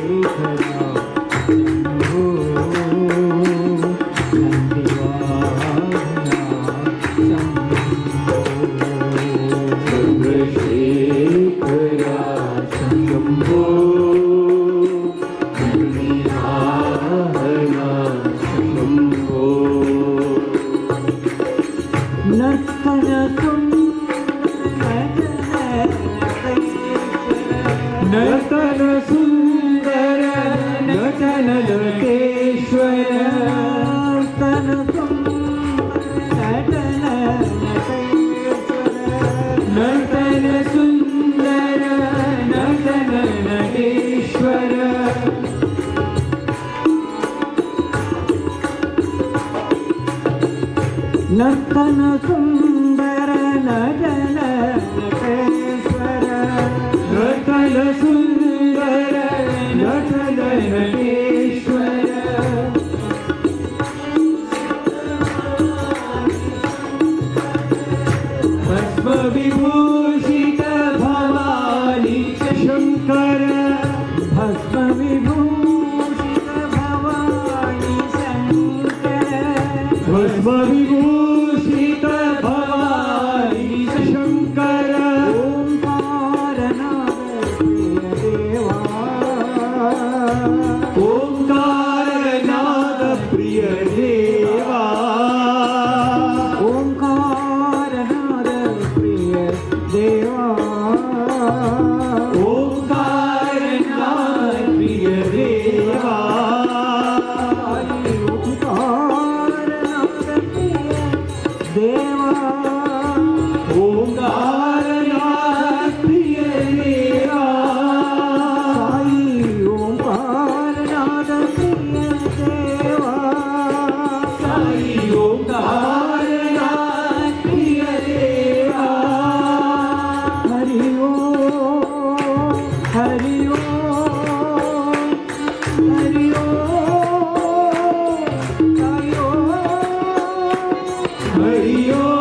चन्द्रशेखरा शम्भो नन्दिवाहना शम्भो चन्द्रशेखरा शम्भो नर्तन सुंदर नटन नटेश्वर नर्तन सुंदर नटन नटेश्वर नर्तन सुंदर नटन नटेश्वर नर्तन सुंदर नटन नटेश्वर भस्म विभूषित भवानी शंकर भस्म विभूषित भवानी शंकर भस्म विभूषित भवानी शंकर ओंकारनाद प्रिय देवा ओंकारनाद प्रिय देवा ओंकारनाद प्रिय देवा ओंकारनाद प्रिय देवा ओंकारनाद प्रिय देवा ओंकारनाद प्रिय देवा साई ओंकारनाद प्रिय देवा हरि ओम हरि ओम हरि ओम साई ओम हरि ओम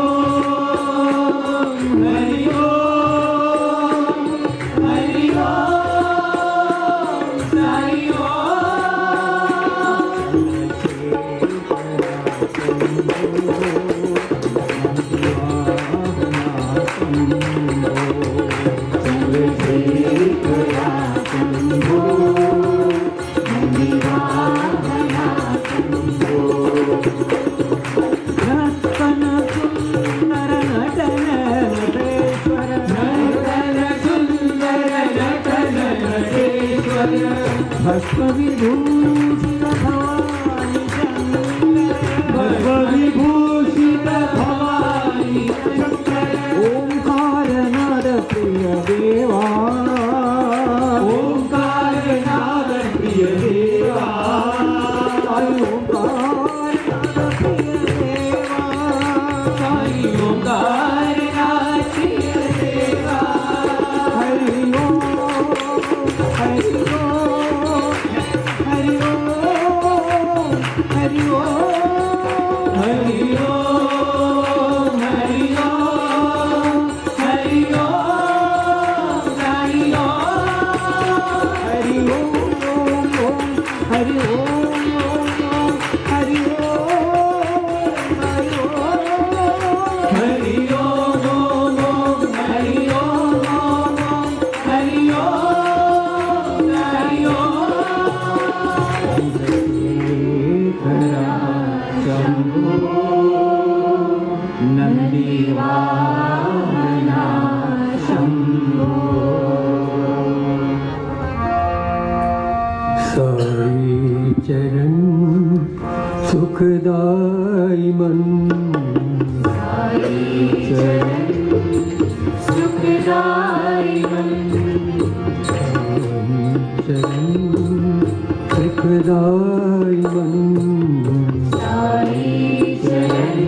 हरि ओम हरि ओम साई नर्तन सुंदर नटन नटेश्वर नर्तन सुंदर नटन नटेश्वर भस्म विभूषित भवानी शंकर भस्म विभूषित भवानी शंकर ओंकारनाद प्रिय देवा ओंकारनाद प्रिय देवा ओंकारनाद प्रिय देवा साई ओंकारनाद प्रिय देवा हरि ओम हरि ओम हरि ओम हरि ओम हरि ओम हरि ओम हरि ओम साई ओम हरि ओम हरि ओम हरि ओम हरि ओम हरि ओम हरि ओम हरि ओम हरि ओम शंभो नंदिवाहना शंभो साई चरण सुखदाई मन साई चरण सुखदाई मन साई चरण सुखदाई मन साई चरण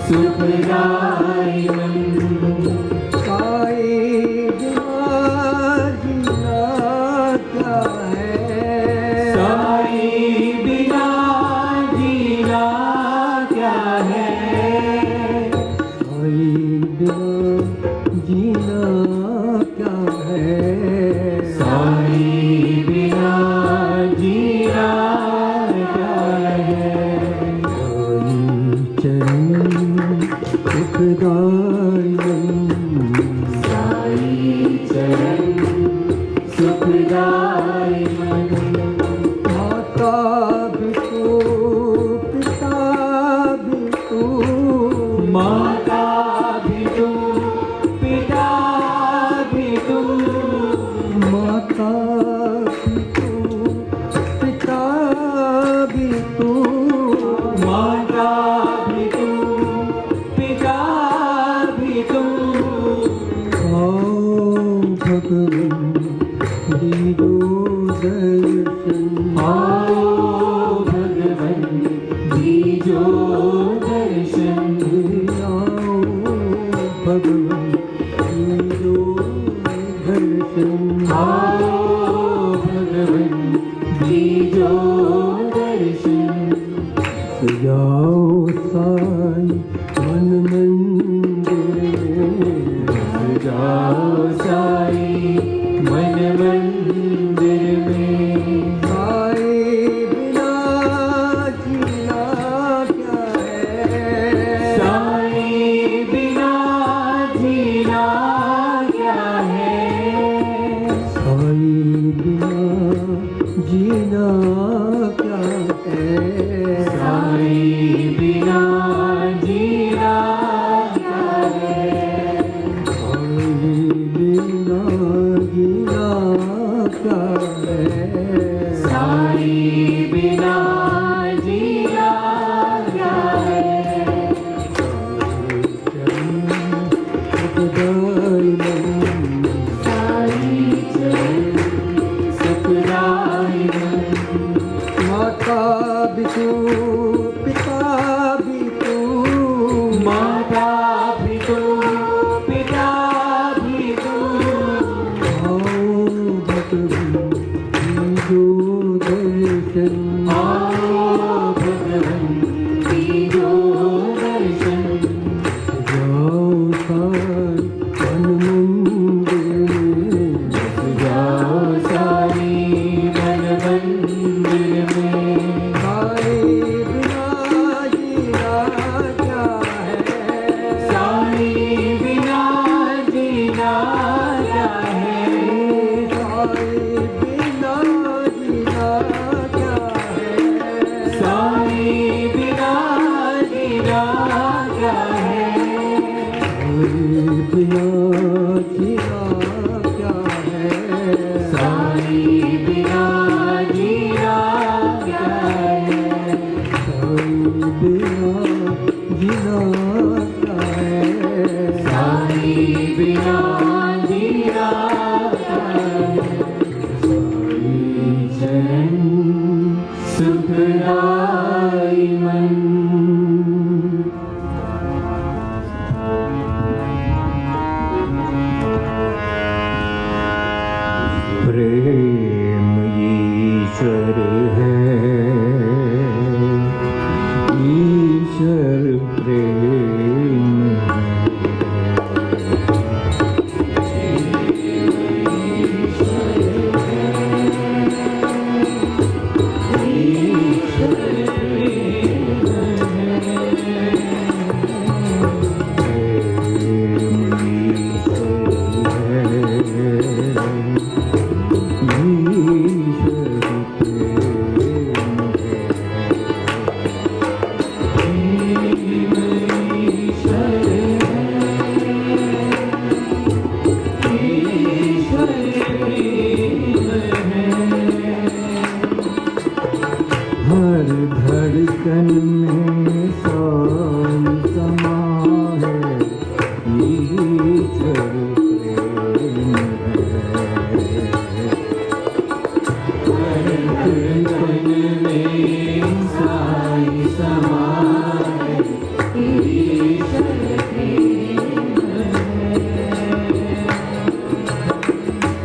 सुखदाई मन साई बिना जीना क्या है साई बिना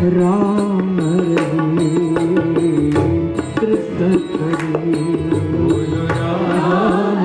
Ram Hari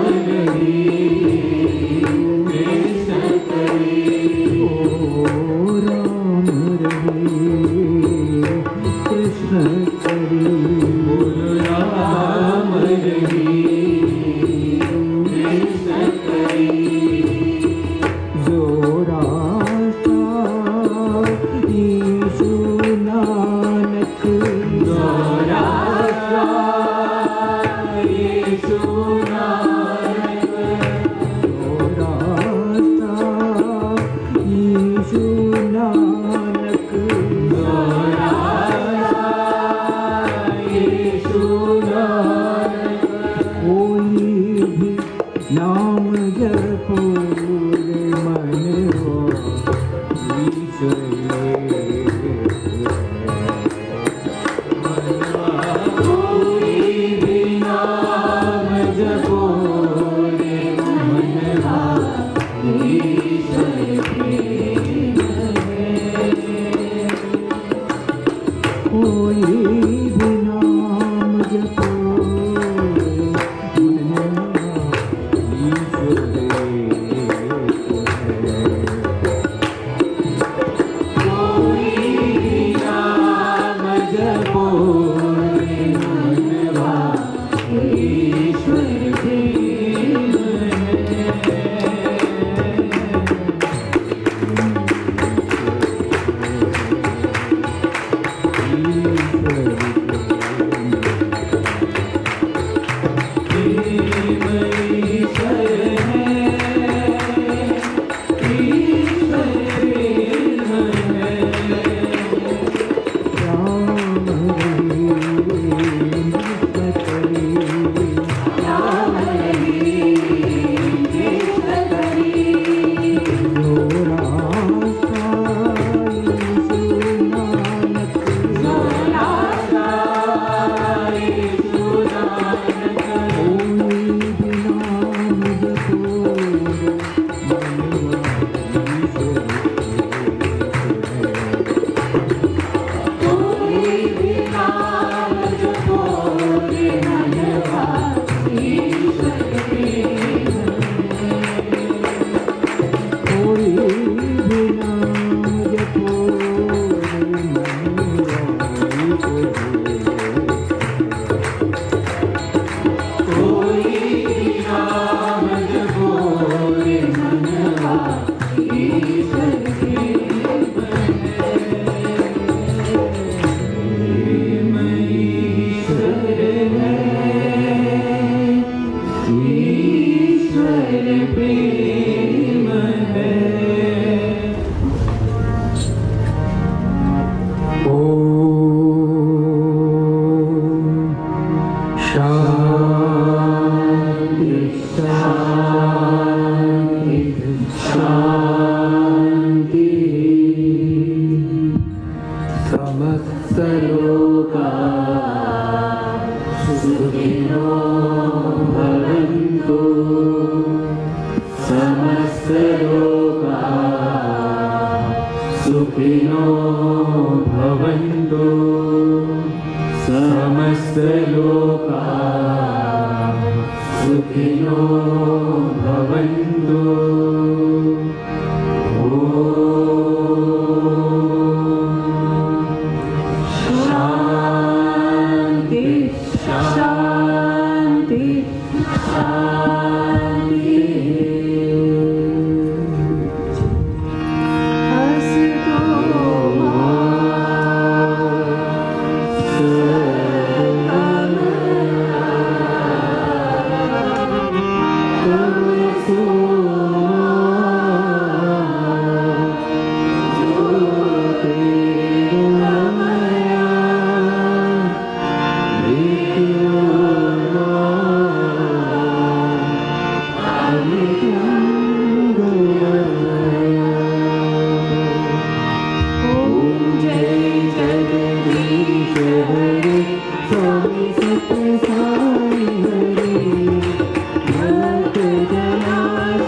Hare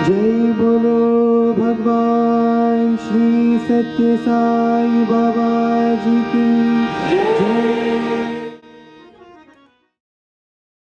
जय बोलो भगवान श्री सत्य साई बाबा जी की जय।